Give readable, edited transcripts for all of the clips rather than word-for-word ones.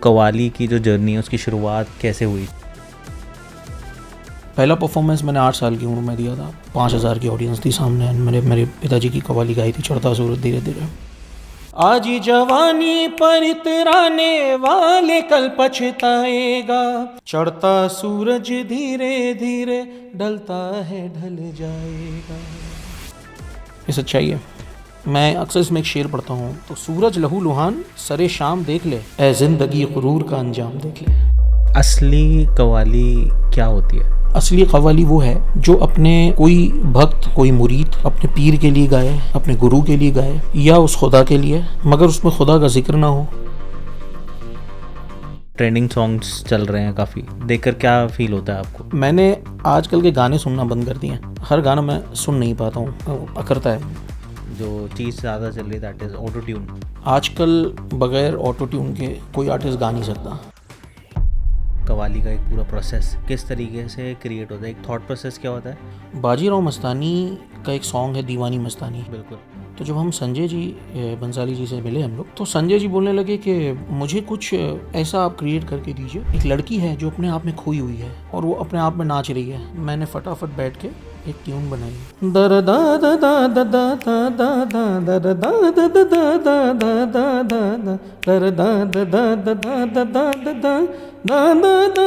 कव्वाली की जो जर्नी है उसकी शुरुआत कैसे हुई? पहला परफॉर्मेंस मैंने 8 साल की उम्र में दिया था। 5,000 की ऑडियंस थी सामने। मेरे पिताजी की कव्वाली गाई थी, चढ़ता सूरज धीरे धीरे। आज जवानी पर इतराने वाले कल पछताएगा, चढ़ता सूरज धीरे धीरे ढलता है ढल जाएगा। ये सच्चाई है। मैं अक्सर इसमें एक शेर पढ़ता हूँ, तो सूरज लहू लुहान सरे शाम देख ले, ए जिंदगी गुरूर का अंजाम देख ले। असली कव्वाली क्या होती है? असली कव्वाली वो है जो अपने कोई भक्त, कोई मुरीद अपने पीर के लिए गाए, अपने गुरु के लिए गाए, या उस खुदा के लिए, मगर उसमें खुदा का जिक्र ना हो। ट्रेंडिंग सॉन्ग्स चल रहे हैं काफ़ी, देखकर क्या फील होता है आपको? मैंने आजकल के गाने सुनना बंद कर दिए हैं। हर गाना मैं सुन नहीं पाता हूँ, अकरता है। जो चीज़ ज़्यादा चल रही है दैट इज़ ऑटो ट्यून। आजकल बगैर ऑटो ट्यून के कोई आर्टिस्ट गा नहीं सकता। कव्वाली का एक पूरा प्रोसेस किस तरीके से क्रिएट होता है? एक थॉट प्रोसेस क्या होता है? बाजीराव मस्तानी का एक सॉन्ग है दीवानी मस्तानी। बिल्कुल। तो जब हम संजय जी बंसाली जी से मिले हम लोग, तो संजय जी बोलने लगे कि मुझे कुछ ऐसा आप क्रिएट करके दीजिए। एक लड़की है जो अपने आप में खोई हुई है और वो अपने आप में नाच रही है। मैंने फटाफट बैठ के एक ट्यून बनाई। दर दा दा दा दा दा दा दा दा दर दा दा दा दा दा दा दा दा दर दा दा दा दा दा दा दा दा दा दा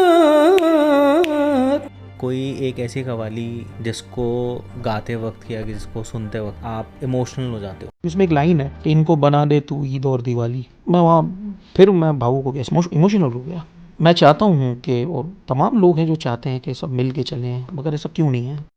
दा। कोई एक ऐसी कव्वाली जिसको गाते वक्त या जिसको सुनते वक्त आप इमोशनल हो जाते हो? इसमें एक लाइन है कि इनको बना दे तू ईद और दिवाली। मैं वहाँ फिर मैं भावुक हो गया, इमोशनल हो गया। मैं चाहता हूँ कि, और तमाम लोग हैं जो चाहते हैं कि सब मिल के चलें, मगर ऐसा क्यों नहीं है?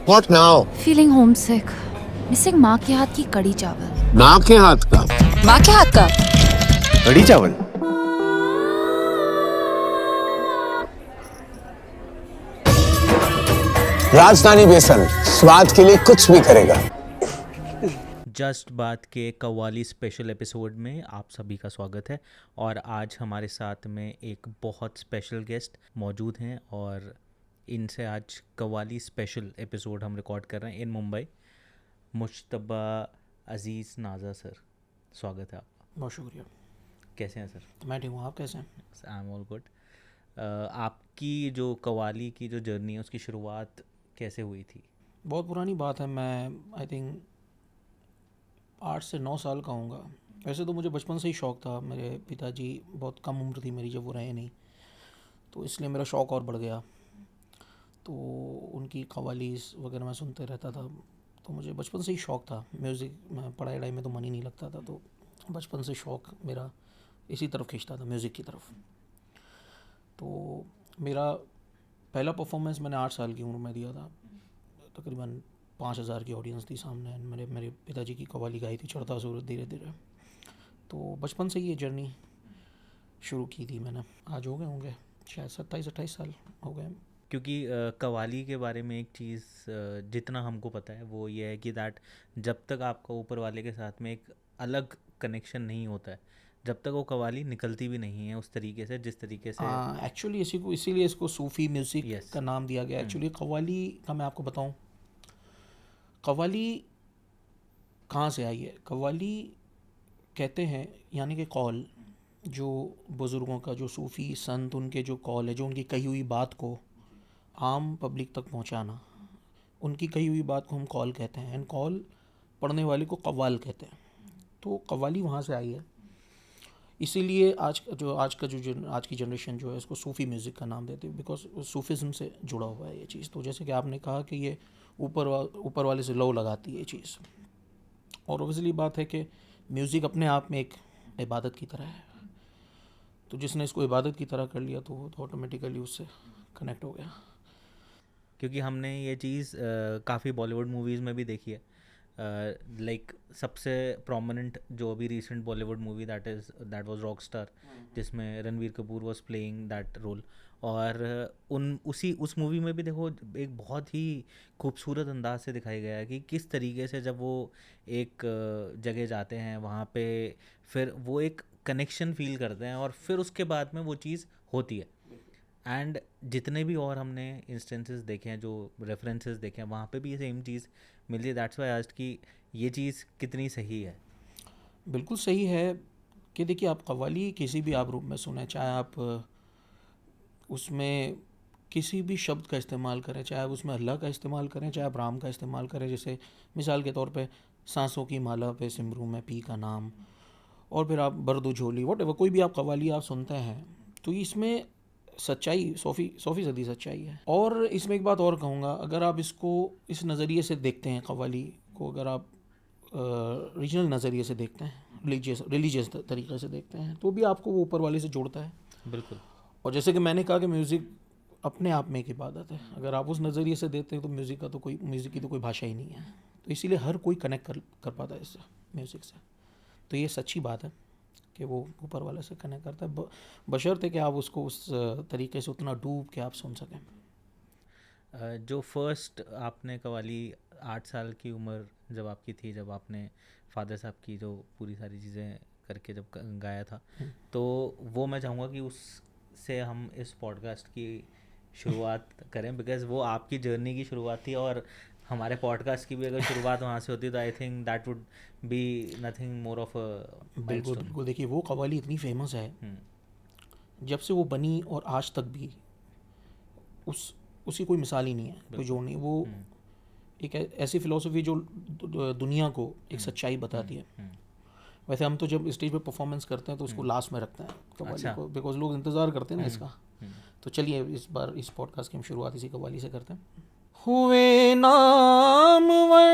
What now? Feeling homesick, missing माँ के हाथ की कड़ी चावल। माँ के हाथ का माँ के हाथ का कड़ी चावल। राजधानी बेसन स्वाद के लिए कुछ भी करेगा। जस्ट बात के कव्वाली स्पेशल एपिसोड में आप सभी का स्वागत है। और आज हमारे साथ में एक बहुत स्पेशल गेस्ट मौजूद हैं और इनसे आज कव्वाली स्पेशल एपिसोड हम रिकॉर्ड कर रहे हैं इन मुंबई। मुश्तबा अज़ीज़ नाज़ा सर, स्वागत है आपका। बहुत शुक्रिया। कैसे हैं सर? मैं ठीक हूँ, आप कैसे हैं? I am all good. आपकी जो कव्वाली की जो जर्नी है उसकी शुरुआत कैसे हुई थी? बहुत पुरानी बात है। मैं आई थिंक 8 से 9 साल का हूँगा। वैसे तो मुझे बचपन से ही शौक़ था। मेरे पिताजी, बहुत कम उम्र थी मेरी जब वो रहे नहीं, तो इसलिए मेरा शौक़ और बढ़ गया। तो उनकी कव्वालीज़ वगैरह मैं सुनते रहता था। तो मुझे बचपन से ही शौक़ था म्यूज़िक में। पढ़ाई वढ़ाई में तो मन ही नहीं लगता था, तो बचपन से शौक़ मेरा इसी तरफ खींचता था, म्यूज़िक की तरफ। तो मेरा पहला परफॉर्मेंस मैंने 8 साल की उम्र में दिया था। तकरीबन 5,000 की ऑडियंस थी सामने। मेरे पिताजी की कव्वाली गाई थी, चढ़ता सूरज धीरे धीरे। तो बचपन से ये जर्नी शुरू की थी मैंने। आज हो गए होंगे शायद 27-28 साल हो गए। क्योंकि कव्वाली के बारे में एक चीज़ जितना हमको पता है वो ये है कि दैट जब तक आपका ऊपर वाले के साथ में एक अलग कनेक्शन नहीं होता है, जब तक वो कव्वाली निकलती भी नहीं है उस तरीके से जिस तरीके से। एक्चुअली इसीलिए इसको सूफ़ी म्यूज़िक Yes. का नाम दिया गया। एक्चुअली कव्वाली का मैं आपको बताऊं, कव्वाली कहाँ से आई है। कव्वाली कहते हैं यानी कि कौल, जो बुज़ुर्गों का, जो सूफ़ी संत, उनके जो कौल है, जो उनकी कही हुई बात को आम पब्लिक तक पहुंचाना, उनकी कही हुई बात को हम कौल कहते हैं। एंड कौल पढ़ने वाले को कव्वाल कहते हैं। तो कव्वाली वहाँ से आई है। इसीलिए आज की जनरेशन जो है इसको सूफ़ी म्यूज़िक का नाम देते हैं, बिकॉज सूफिज़म से जुड़ा हुआ है ये चीज़। तो जैसे कि आपने कहा कि ये ऊपर वाले से लो लगाती है ये चीज़। और ओबियसली बात है कि म्यूज़िक अपने आप में एक इबादत की तरह है। तो जिसने इसको इबादत की तरह कर लिया तो वो तो ऑटोमेटिकली उससे कनेक्ट हो गया। क्योंकि हमने ये चीज़ काफ़ी बॉलीवुड मूवीज़ में भी देखी है। लाइक सबसे प्रोमिनेंट जो अभी recent Bollywood movie that was Rockstar, जिसमें Ranveer Kapoor was playing that role. और उस मूवी में भी देखो एक बहुत ही खूबसूरत अंदाज से दिखाया गया है कि किस तरीके से जब वो एक जगह जाते हैं वहाँ पे फिर वो एक कनेक्शन फील करते हैं और फिर उसके बाद में वो चीज़ होती है। एंड जितने भी और हमने इंस्टेंसेस देखे हैं, जो रेफरेंसेस देखे हैं, वहाँ पे भी ये सेम चीज़ मिलती है। दैट्स वाई आस्ट कि ये चीज़ कितनी सही है। बिल्कुल सही है कि देखिए, आप कव्वाली किसी भी आप रूप में सुने, चाहे आप उसमें किसी भी शब्द का इस्तेमाल करें, चाहे आप उसमें अल्लाह का इस्तेमाल करें, चाहे आप राम का इस्तेमाल करें, जैसे मिसाल के तौर पे सांसों की माला पे सिमरू में पी का नाम, और फिर आप बर्दो झोली, वट कोई भी आप कव्वाली आप सुनते हैं, तो इसमें सच्चाई 100% सच्चाई है। और इसमें एक बात और कहूँगा, अगर आप इसको इस नज़रिए से देखते हैं, कव्वाली को अगर आप रीजनल नज़रिए से देखते हैं, रिलीजियस तरीके से देखते हैं, तो भी आपको वो ऊपर वाले से जोड़ता है। बिल्कुल। और जैसे कि मैंने कहा कि म्यूज़िक अपने आप में एक इबादत है, अगर आप उस नज़रिए से देखते हैं तो म्यूज़िक की तो कोई भाषा ही नहीं है। तो इसीलिए हर कोई कनेक्ट कर पाता है इससे, म्यूज़िक से। तो ये सच्ची बात है कि वो ऊपर वाले से कनेक्ट करता है, बशर्ते कि आप उसको उस तरीके से उतना डूब के आप सुन सकें। जो फर्स्ट आपने कव्वाली 8 साल की उम्र जब आपकी थी, जब आपने फादर साहब की जो पूरी सारी चीज़ें करके जब गाया था, तो वो मैं चाहूँगा कि उससे हम इस पॉडकास्ट की शुरुआत करें, बिकॉज वो आपकी जर्नी की शुरुआत थी। और हमारे पॉडकास्ट की भी अगर शुरुआत वहाँ से होती तो I think that would be nothing more of a बिल्कुल बिल्कुल। देखिए, वो कव्वाली इतनी फेमस है, जब से वो बनी और आज तक भी उसकी कोई मिसाल ही नहीं है, कोई जोड़ नहीं। वो एक ऐसी फ़िलोसफी जो दुनिया को एक सच्चाई बताती है। वैसे हम तो जब स्टेज पे परफॉर्मेंस करते हैं तो उसको लास्ट में रखते हैं कव्वाली को, बिकॉज लोग इंतज़ार करते हैं ना इसका। तो चलिए इस बार इस पॉडकास्ट की हम शुरुआत इसी कव्वाली से करते हैं। हुए नामवर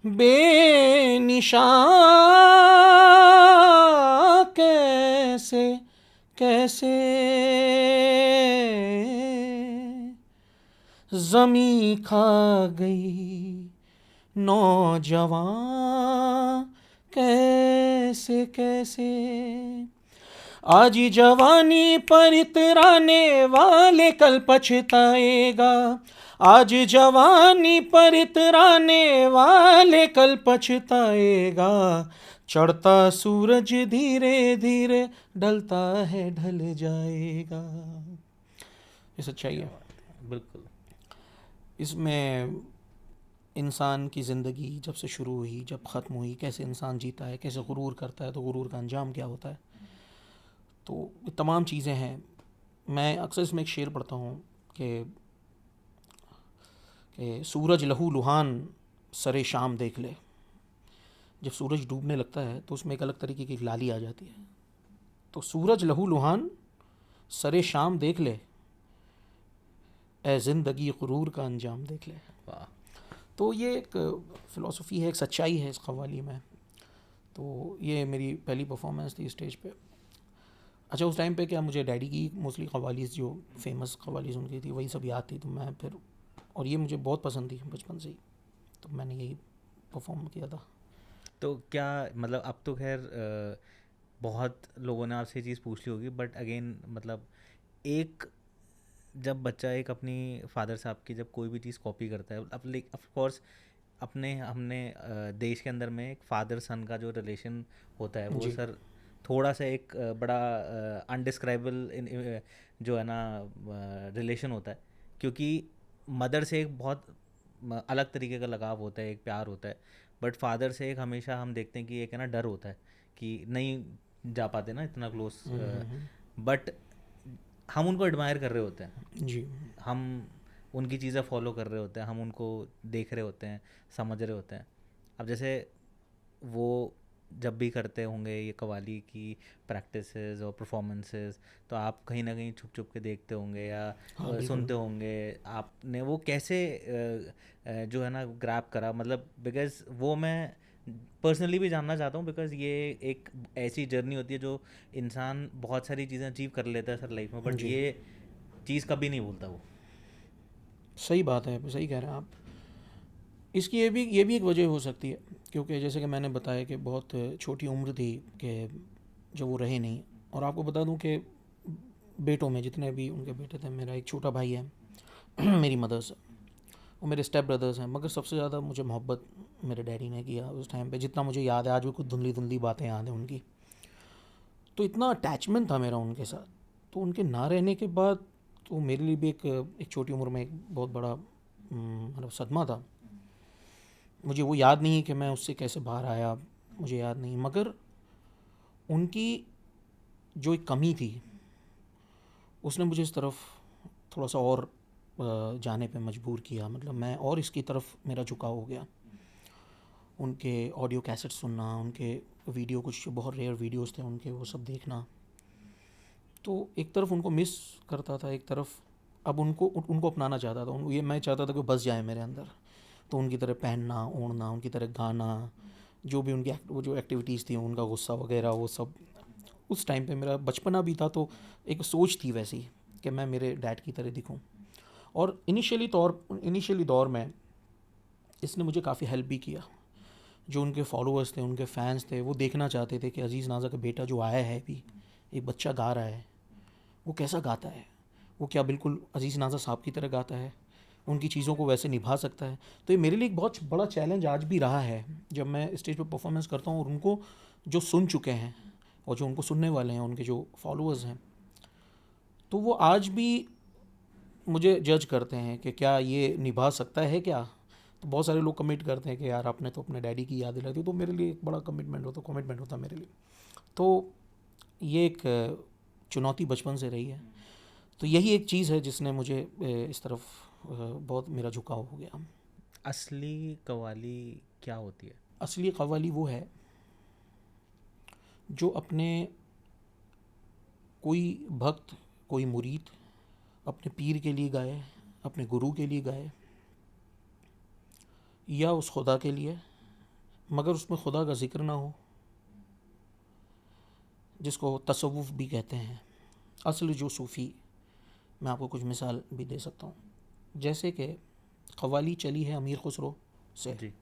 बेनिशान कैसे कैसे ज़मीं खा गई नौजवान कैसे कैसे। आज जवानी पर इतराने वाले कल पछताएगा, आज जवानी पर इतराने वाले कल पछताएगा। चढ़ता सूरज धीरे धीरे ढलता है ढल जाएगा। ये सच्चाई है। बिल्कुल। इसमें इंसान की ज़िंदगी जब से शुरू हुई, जब ख़त्म हुई, कैसे इंसान जीता है, कैसे गुरूर करता है, तो गुरूर का अंजाम क्या होता है, तो ये तमाम चीज़ें हैं। मैं अक्सर इसमें एक शेर पढ़ता हूँ कि सूरज लहू लुहान सरे शाम देख ले। जब सूरज डूबने लगता है तो उसमें एक अलग तरीके की लाली आ जाती है। तो सूरज लहू लुहान सरे शाम देख ले, ए ज़िंदगी गुरूर का अंजाम देख ले। वाह। तो ये एक फ़िलॉसफी है, एक सच्चाई है इस कव्वाली में। तो ये मेरी पहली परफॉर्मेंस थी स्टेज पे। अच्छा, उस टाइम पे क्या मुझे डैडी की मोस्टली कव्वालीज़, जो फेमस कव्वालीज़ उनकी थी, वही सब याद थी। तो मैं फिर, और ये मुझे बहुत पसंद थी बचपन से ही, तो मैंने यही परफॉर्म किया था। तो क्या मतलब, अब तो खैर बहुत लोगों ने आपसे ये चीज़ पूछ ली होगी, बट अगेन मतलब एक जब बच्चा एक अपनी फादर साहब की जब कोई भी चीज़ कॉपी करता है, अब लाइक ऑफ कोर्स हमने देश के अंदर में एक फादर सन का जो रिलेशन होता है वो सर थोड़ा सा एक बड़ा अनडिस्क्राइबल जो है ना रिलेशन होता है, क्योंकि मदर से एक बहुत अलग तरीके का लगाव होता है, एक प्यार होता है। बट फादर से एक हमेशा हम देखते हैं कि एक है ना डर होता है कि नहीं जा पाते ना इतना क्लोज, बट हम उनको एडमायर कर रहे होते हैं जी, हम उनकी चीज़ें फॉलो कर रहे होते हैं, हम उनको देख रहे होते हैं, समझ रहे होते हैं। अब जैसे वो जब भी करते होंगे ये कव्वाली की प्रैक्टिसेस और परफॉर्मेंसेस, तो आप कहीं ना कहीं छुप छुप के देखते होंगे या सुनते होंगे। आपने वो कैसे जो है ना ग्रैब करा, मतलब बिकॉज वो मैं पर्सनली भी जानना चाहता हूँ, बिकॉज ये एक ऐसी जर्नी होती है जो इंसान बहुत सारी चीज़ें अचीव कर लेता है सर लाइफ में, बट ये चीज़ कभी नहीं भूलता वो। सही बात है, सही कह रहे हैं आप। इसकी ये भी एक वजह हो सकती है, क्योंकि जैसे कि मैंने बताया कि बहुत छोटी उम्र थी कि जब वो रहे नहीं। और आपको बता दूं कि बेटों में जितने भी उनके बेटे थे, मेरा एक छोटा भाई है मेरी मदर से, और मेरे स्टेप ब्रदर्स हैं, मगर सबसे ज़्यादा मुझे मोहब्बत मेरे डैडी ने किया उस टाइम पे, जितना मुझे याद है आज भी कुछ धुंधली धुंधली बातें याद हैं उनकी। तो इतना अटैचमेंट था मेरा उनके साथ, तो उनके ना रहने के बाद तो मेरे लिए भी एक छोटी उम्र में एक बहुत बड़ा मतलब सदमा था। मुझे वो याद नहीं कि मैं उससे कैसे बाहर आया, मुझे याद नहीं, मगर उनकी जो एक कमी थी उसने मुझे इस तरफ थोड़ा सा और जाने पे मजबूर किया। मतलब मैं और इसकी तरफ मेरा झुकाव हो गया। उनके ऑडियो कैसेट सुनना, उनके वीडियो, कुछ बहुत रेयर वीडियोस थे उनके, वो सब देखना। तो एक तरफ उनको मिस करता था, एक तरफ अब उनको अपनाना चाहता था। ये मैं चाहता था कि बस जाए मेरे अंदर, तो उनकी तरह पहनना ओढ़ना, उनकी तरह गाना, जो भी उनकी वो जो एक्टिविटीज़ थी, उनका गुस्सा वगैरह, वो सब। उस टाइम पे मेरा बचपना भी था, तो एक सोच थी वैसी कि मैं मेरे डैड की तरह दिखूं। और इनिशियली दौर में इसने मुझे काफ़ी हेल्प भी किया। जो उनके फॉलोअर्स थे, उनके फैंस थे, वो देखना चाहते थे कि अजीज़ नाज़ा का बेटा जो आया है अभी, एक बच्चा गा रहा है, वो कैसा गाता है, वो क्या बिल्कुल अजीज़ नाज़ा साहब की तरह गाता है, उनकी चीज़ों को वैसे निभा सकता है। तो ये मेरे लिए एक बहुत बड़ा चैलेंज आज भी रहा है, जब मैं स्टेज पर परफॉर्मेंस करता हूँ और उनको जो सुन चुके हैं और जो उनको सुनने वाले हैं, उनके जो फॉलोअर्स हैं, तो वो आज भी मुझे जज करते हैं कि क्या ये निभा सकता है क्या। तो बहुत सारे लोग कमिट करते हैं कि यार आपने तो अपने डैडी की याद दिलाई दी, तो मेरे लिए एक बड़ा कमिटमेंट होता मेरे लिए। तो ये एक चुनौती बचपन से रही है। तो यही एक चीज़ है जिसने मुझे इस तरफ बहुत मेरा झुकाव हो गया। असली कव्वाली क्या होती है? असली कव्वाली वो है जो अपने कोई भक्त, कोई मुरीद अपने पीर के लिए गाए, अपने गुरु के लिए गाए, या उस खुदा के लिए, मगर उसमें खुदा का जिक्र ना हो, जिसको तसव्वुफ़ भी कहते हैं। असल जो सूफ़ी, मैं आपको कुछ मिसाल भी दे सकता हूँ। जैसे कि कव्वाली चली है अमीर खुसरो से। जी।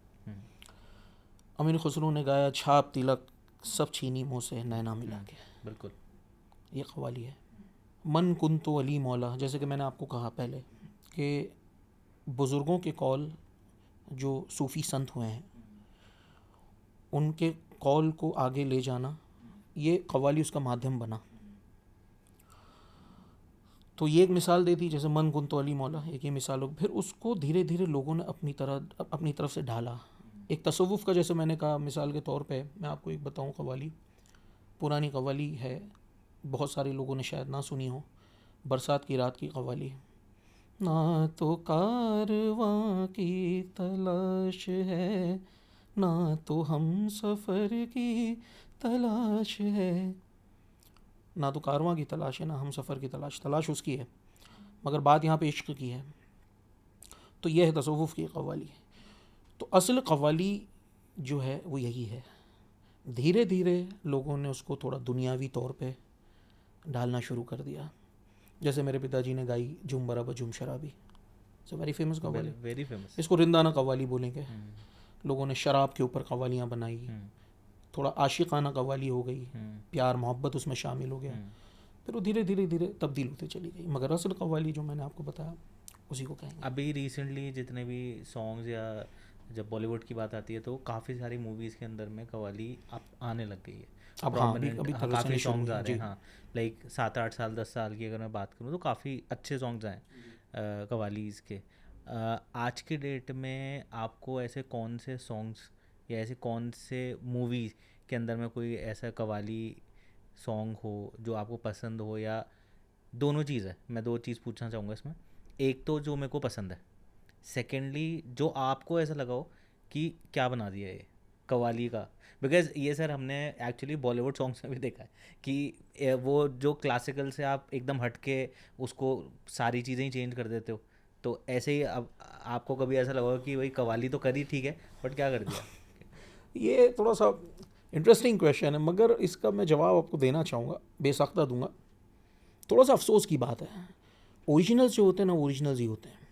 अमीर खुसरो ने गाया, छाप तिलक सब छीनी मुँह से नैना मिला के, बिल्कुल। ये कव्वाली है। मन कुन तो अली मौला, जैसे कि मैंने आपको कहा पहले कि बुज़ुर्गों के कौल, जो सूफ़ी संत हुए हैं, उनके कौल को आगे ले जाना, ये कव्वाली उसका माध्यम बना। तो ये एक मिसाल देती, जैसे मन कुन तो अली मौला, एक ये मिसाल हो। फिर उसको धीरे धीरे लोगों ने अपनी तरफ से ढाला। एक तसव्वुफ़ का, जैसे मैंने कहा मिसाल के तौर पे मैं आपको एक बताऊं, कव्वाली पुरानी कव्वाली है, बहुत सारे लोगों ने शायद ना सुनी हो। बरसात की रात की कव्वाली। ना तो कारवां की तलाश है, ना तो हम सफ़र की तलाश है। ना तो कारवां की तलाश है, ना हम सफ़र की तलाश उसकी है, मगर बात यहाँ पे इश्क की है। तो यह है तसव्वुफ़ की कव्वाली। तो असल कव्वाली जो है वो यही है। धीरे धीरे लोगों ने उसको थोड़ा दुनियावी तौर पे डालना शुरू कर दिया। जैसे मेरे पिताजी ने गाई झुम बराबर झुम शराबी, so very famous qawwali, very famous. इसको रिंदाना कव्वाली बोलेंगे। लोगों ने शराब के ऊपर कव्वालियाँ बनाई, थोड़ा आशिकाना कव्वाली हो गई, प्यार मोहब्बत उसमें शामिल हो गया। फिर वो धीरे धीरे धीरे तब्दील होती चली गई, मगर असल कव्वाली जो मैंने आपको बताया उसी को कहेंगे। अभी रिसेंटली जितने भी सॉन्ग्स, या जब बॉलीवुड की बात आती है तो काफ़ी सारी मूवीज़ के अंदर में कव्वाली अब आने लग गई है। अब हाँ, अभी काफ़ी सॉन्ग्स आ रहे हैं। हाँ, लाइक 7-8 साल 10 साल की अगर मैं बात करूँ तो काफ़ी अच्छे सॉन्ग्स आए कव्वालीज़ के। आज के डेट में आपको ऐसे कौन से सॉन्ग्स या ऐसे कौन से मूवीज़ के अंदर में कोई ऐसा कव्वाली सॉन्ग हो जो आपको पसंद हो, या दोनों चीज़ है? मैं दो चीज़ पूछना चाहूँगा इसमें। एक तो जो मेरे को पसंद है, सेकेंडली जो आपको ऐसा लगा हो कि क्या बना दिया ये कव्वाली का। बिकॉज ये सर हमने एक्चुअली बॉलीवुड सॉन्ग्स में भी देखा है कि वो जो क्लासिकल से आप एकदम हट के उसको सारी चीज़ें ही चेंज कर देते हो। तो ऐसे ही अब आपको कभी ऐसा लगा कि भाई कव्वाली तो करी ठीक है, बट क्या कर दिया? ये थोड़ा सा इंटरेस्टिंग क्वेश्चन है, मगर इसका मैं जवाब आपको देना चाहूँगा, बेसाख्ता दूंगा। थोड़ा सा अफसोस की बात है, ओरिजिनल्स जो होते हैं ना, ओरिजिनल्स ही होते हैं।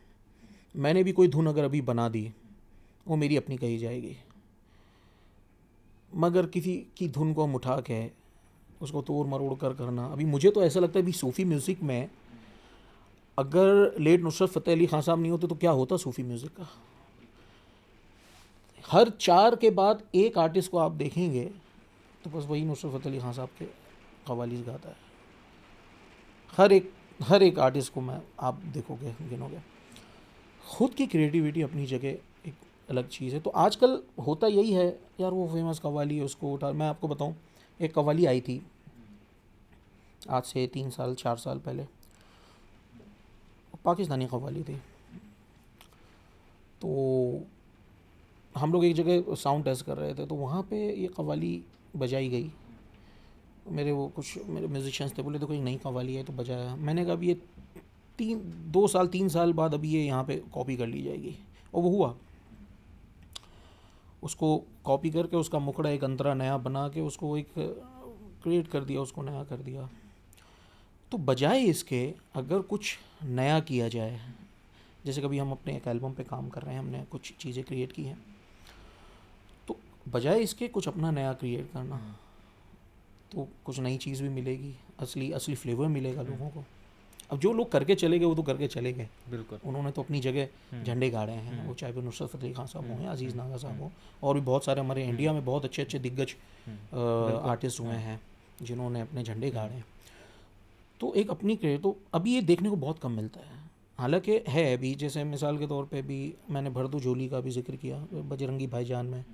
मैंने भी कोई धुन अगर अभी बना दी, वो मेरी अपनी कही जाएगी, मगर किसी की धुन को हम उठा के उसको तोड़ मरोड़ कर करना, अभी मुझे तो ऐसा लगता है अभी सूफ़ी म्यूज़िक में अगर लेट नुसरत फ़तेह अली ख़ान साहब नहीं होते तो क्या होता सूफ़ी म्यूज़िक का। हर 4 के बाद एक आर्टिस्ट को आप देखेंगे तो बस वही नुसरत फ़तेह अली ख़ान साहब के कव्वालीज़ गाता है। हर एक आर्टिस्ट को मैं आप देखोगे, गिनोगे। ख़ुद की क्रिएटिविटी अपनी जगह एक अलग चीज़ है। तो आजकल होता यही है यार, वो फेमस कव्वाली है उसको उठा। मैं आपको बताऊं, एक कव्वाली आई थी आज से 3 साल 4 साल पहले, पाकिस्तानी कव्वाली थी। तो हम लोग एक जगह साउंड टेस्ट कर रहे थे, तो वहाँ पे ये कव्वाली बजाई गई। मेरे म्यूजिशियंस थे, बोले देखो एक नई कव्वाली है, तो बजाया। मैंने कहा अब ये 3 साल बाद अभी ये यहाँ पे कॉपी कर ली जाएगी, और वो हुआ। उसको कॉपी करके उसका मुखड़ा एक अंतरा नया बना के उसको एक क्रिएट कर दिया, उसको नया कर दिया। तो बजाय इसके अगर कुछ नया किया जाए, जैसे कभी हम अपने एक एल्बम पे काम कर रहे हैं, हमने कुछ चीज़ें क्रिएट की हैं, तो बजाय इसके कुछ अपना नया क्रिएट करना, तो कुछ नई चीज़ भी मिलेगी, असली फ्लेवर मिलेगा लोगों को। अब जो लोग करके चले गए वो तो करके चले गए, बिल्कुल। उन्होंने तो अपनी जगह झंडे गाड़े हैं, वो चाहे वो नुसरत फ़तेह अली ख़ान साहब हों या अजीज़ नागा साहब हो, और भी बहुत सारे हमारे इंडिया में बहुत अच्छे अच्छे दिग्गज आर्टिस्ट हुए हैं जिन्होंने अपने झंडे गाड़े हैं। तो एक अपनी तो अभी ये देखने को बहुत कम मिलता है। हालांकि है अभी, जैसे मिसाल के तौर पे भी मैंने भर दो झोली का भी जिक्र किया बजरंगी भाईजान में।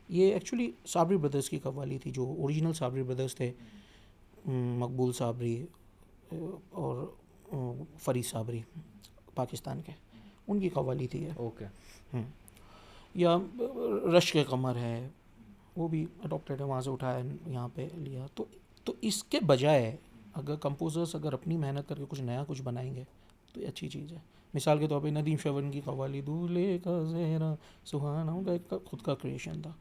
ये एक्चुअली साबरी ब्रदर्स की कव्वाली थी, जो ओरिजिनल साबरी ब्रदर्स थे, मकबूल साबरी और फरीद साबरी पाकिस्तान के, उनकी कव्वाली थी ये। ओके। या रश के कमर है, वो भी अडॉप्टेड है, वहाँ से उठाया यहाँ पे लिया। तो इसके बजाय अगर कंपोजर्स अगर अपनी मेहनत करके कुछ नया कुछ बनाएंगे तो ये अच्छी चीज़ है। मिसाल के तौर पे नदीम श्रवण की कव्वाली दूल्हे का ज़हरा सुहाना, उनका एक खुद का क्रिएशन था।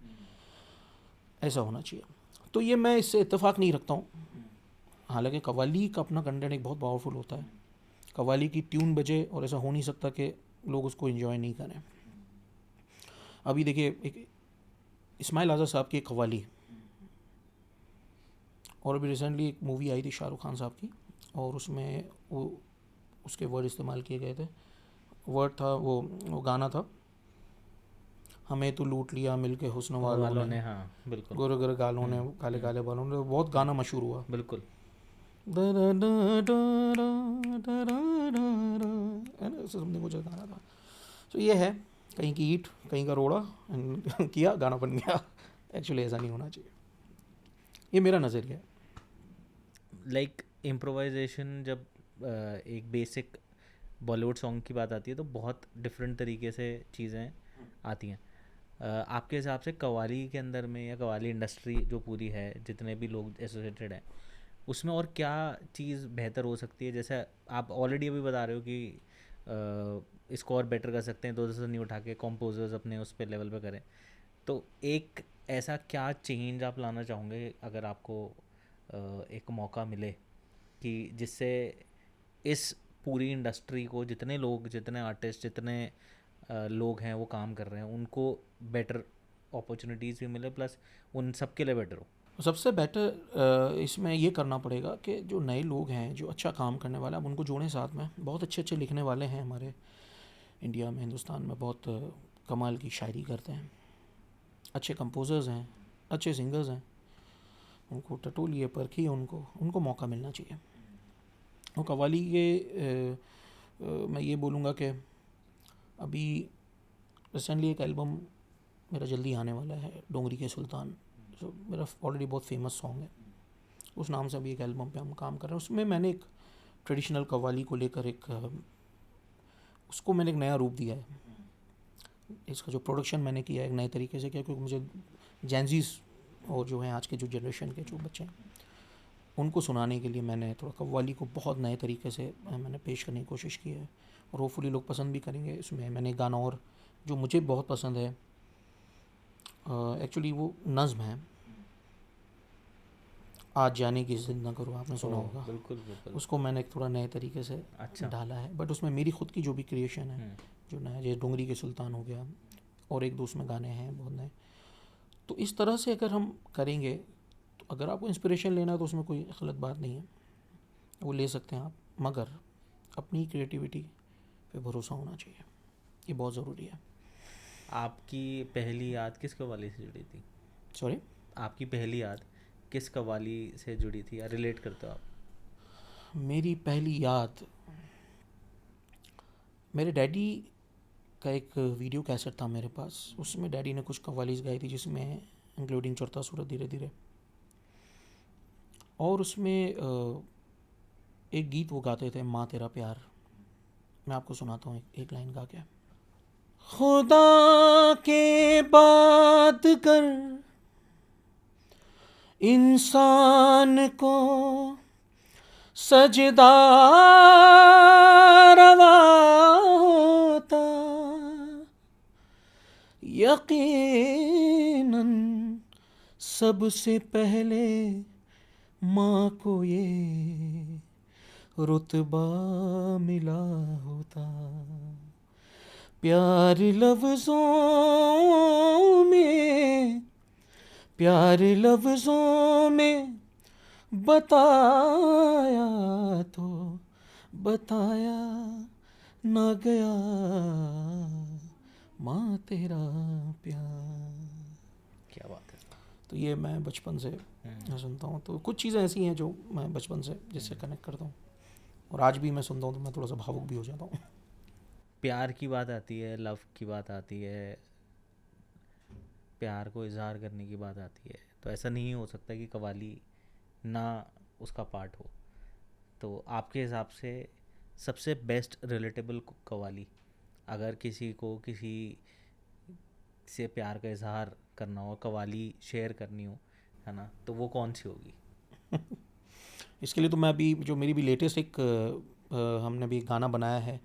ऐसा होना चाहिए। तो ये मैं इससे इत्तेफाक नहीं रखता हूँ। हालांकि कव्वाली का अपना कंटेंट एक बहुत पावरफुल होता है। कव्वाली की ट्यून बजे और ऐसा हो नहीं सकता कि लोग उसको एंजॉय नहीं करें। अभी देखिए एक इस्माइल आज़ाद साहब की एक कव्वाली, और अभी रिसेंटली एक मूवी आई थी शाहरुख खान साहब की, और उसमें वो उसके वर्ड इस्तेमाल किए गए थे। वर्ड था वो गाना था, हमें तो लूट लिया मिलके हुस्न वालों ने, हाँ बिल्कुल, गोरे गोरे गालों ने, काले काले बालों ने, बहुत गाना मशहूर हुआ। बिल्कुल। समथिंग कुछ गाना था। तो ये है, कहीं की ईंट कहीं का रोड़ा किया, गाना बन गया। एक्चुअली ऐसा नहीं होना चाहिए, ये मेरा नज़रिया है। लाइक इम्प्रोवाइजेशन, जब एक बेसिक बॉलीवुड सॉन्ग की बात आती है तो बहुत डिफरेंट तरीके से चीज़ें आती हैं। आपके हिसाब से कव्वाली के अंदर में, या कव्वाली इंडस्ट्री जो पूरी है, जितने भी लोग एसोसिएटेड हैं, उसमें और क्या चीज़ बेहतर हो सकती है? जैसे आप ऑलरेडी अभी बता रहे हो कि इसको और बेटर कर सकते हैं, तो से नहीं उठा के कंपोजर्स अपने उस पे लेवल पे करें। तो एक ऐसा क्या चेंज आप लाना चाहोगे अगर आपको एक मौका मिले, कि जिससे इस पूरी इंडस्ट्री को जितने लोग, जितने आर्टिस्ट, जितने लोग हैं वो काम कर रहे हैं, उनको बेटर अपॉर्चुनिटीज़ भी मिले, प्लस उन सब के लिए बेटर हो? सबसे बेटर इसमें ये करना पड़ेगा कि जो नए लोग हैं, जो अच्छा काम करने वाले हैं, उनको जोड़ें साथ में। बहुत अच्छे अच्छे लिखने वाले हैं हमारे इंडिया में, हिंदुस्तान में, बहुत कमाल की शायरी करते हैं, अच्छे कंपोजर्स हैं, अच्छे सिंगर्स हैं। उनको टटोलिए, परखिए, उनको मौका मिलना चाहिए। और कव्वाली के मैं ये बोलूँगा कि अभी रिसेंटली एक एल्बम मेरा जल्दी आने वाला है, डोंगरी के सुल्तान, जो मेरा ऑलरेडी बहुत फेमस सॉन्ग है। उस नाम से अभी एक एल्बम पे हम काम कर रहे हैं। उसमें मैंने एक ट्रेडिशनल कव्वाली को लेकर उसको मैंने एक नया रूप दिया है। इसका जो प्रोडक्शन मैंने किया है एक नए तरीके से किया, क्योंकि मुझे जेंजीज और जो हैं आज के जो जनरेशन के जो बच्चे हैं, उनको सुनाने के लिए मैंने थोड़ा कव्वाली को बहुत नए तरीके से मैंने पेश करने की कोशिश की है, और होपफुली लोग पसंद भी करेंगे। इसमें मैंने गाना और जो मुझे बहुत पसंद है, एक्चुअली वो नज़्म है, आज जाने की ज़िद न करो, आपने सुना होगा। बिल्कुल बिल्कुल। उसको मैंने एक थोड़ा नए तरीके से अच्छा डाला है, बट उसमें मेरी खुद की जो भी क्रिएशन है, जो नया, जैसे डोंगरी के सुल्तान हो गया, और एक दो उसमें गाने हैं बहुत नए। तो इस तरह से अगर हम करेंगे, तो अगर आपको इंस्पिरेशन लेना है तो उसमें कोई गलत बात नहीं है, वो ले सकते हैं आप। मगर अपनी क्रिएटिविटी पे भरोसा होना चाहिए, ये बहुत ज़रूरी है। आपकी पहली याद किस कव्वाली से जुड़ी थी? सॉरी? आपकी पहली याद किस कव्वाली से जुड़ी थी या रिलेट करते हो आप? मेरी पहली याद, मेरे डैडी का एक वीडियो कैसेट था मेरे पास, उसमें डैडी ने कुछ कव्वालीज गाई थी, जिसमें इंक्लूडिंग चौथा सूरत धीरे धीरे, और उसमें एक गीत वो गाते थे, माँ तेरा प्यार। मैं आपको सुनाता हूँ एक लाइन गा के। खुदा के बाद कर इंसान को सजदा रवा होता, यकीनन सबसे पहले माँ को ये रुतबा मिला होता। प्यार लफ्ज़ों में, प्यार लफ्ज़ों में बताया तो बताया ना गया, माँ तेरा प्यार। क्या बात है। तो ये मैं बचपन से सुनता हूँ, तो कुछ चीज़ें ऐसी हैं जो मैं बचपन से जिससे कनेक्ट करता हूँ, और आज भी मैं सुनता हूँ तो मैं थोड़ा सा भावुक भी हो जाता हूँ। प्यार की बात आती है, लव की बात आती है, प्यार को इजहार करने की बात आती है, तो ऐसा नहीं हो सकता कि कव्वाली ना उसका पार्ट हो। तो आपके हिसाब से सबसे बेस्ट रिलेटेबल कव्वाली, अगर किसी को किसी से प्यार का इजहार करना हो, कव्वाली शेयर करनी हो, है ना, तो वो कौन सी होगी? इसके लिए तो मैं अभी जो मेरी भी लेटेस्ट एक हमने भी एक गाना बनाया है,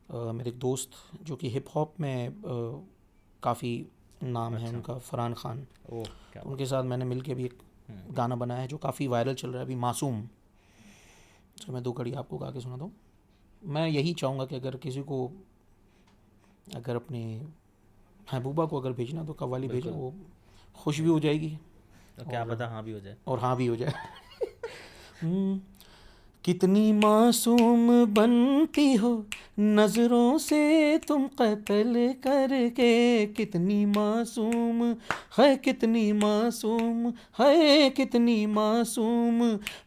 मेरे एक दोस्त जो कि हिप हॉप में काफ़ी नाम है उनका, फरहान खान, ओह क्या उनके साथ मैंने मिलके भी एक गाना बनाया है जो काफ़ी वायरल चल रहा है अभी, मासूम। तो मैं 2 कड़ी आपको गा के सुनाता हूँ। मैं यही चाहूँगा कि अगर किसी को, अगर अपने महबूबा को अगर भेजना तो कव्वाली भेजे, बिल्कुल। वो खुश भी हो जाएगी तो क्या पता हाँ भी हो जाए। और हाँ भी हो जाए। कितनी मासूम बनती हो नज़रों से तुम कत्ल करके, कितनी मासूम है, कितनी मासूम है, कितनी मासूम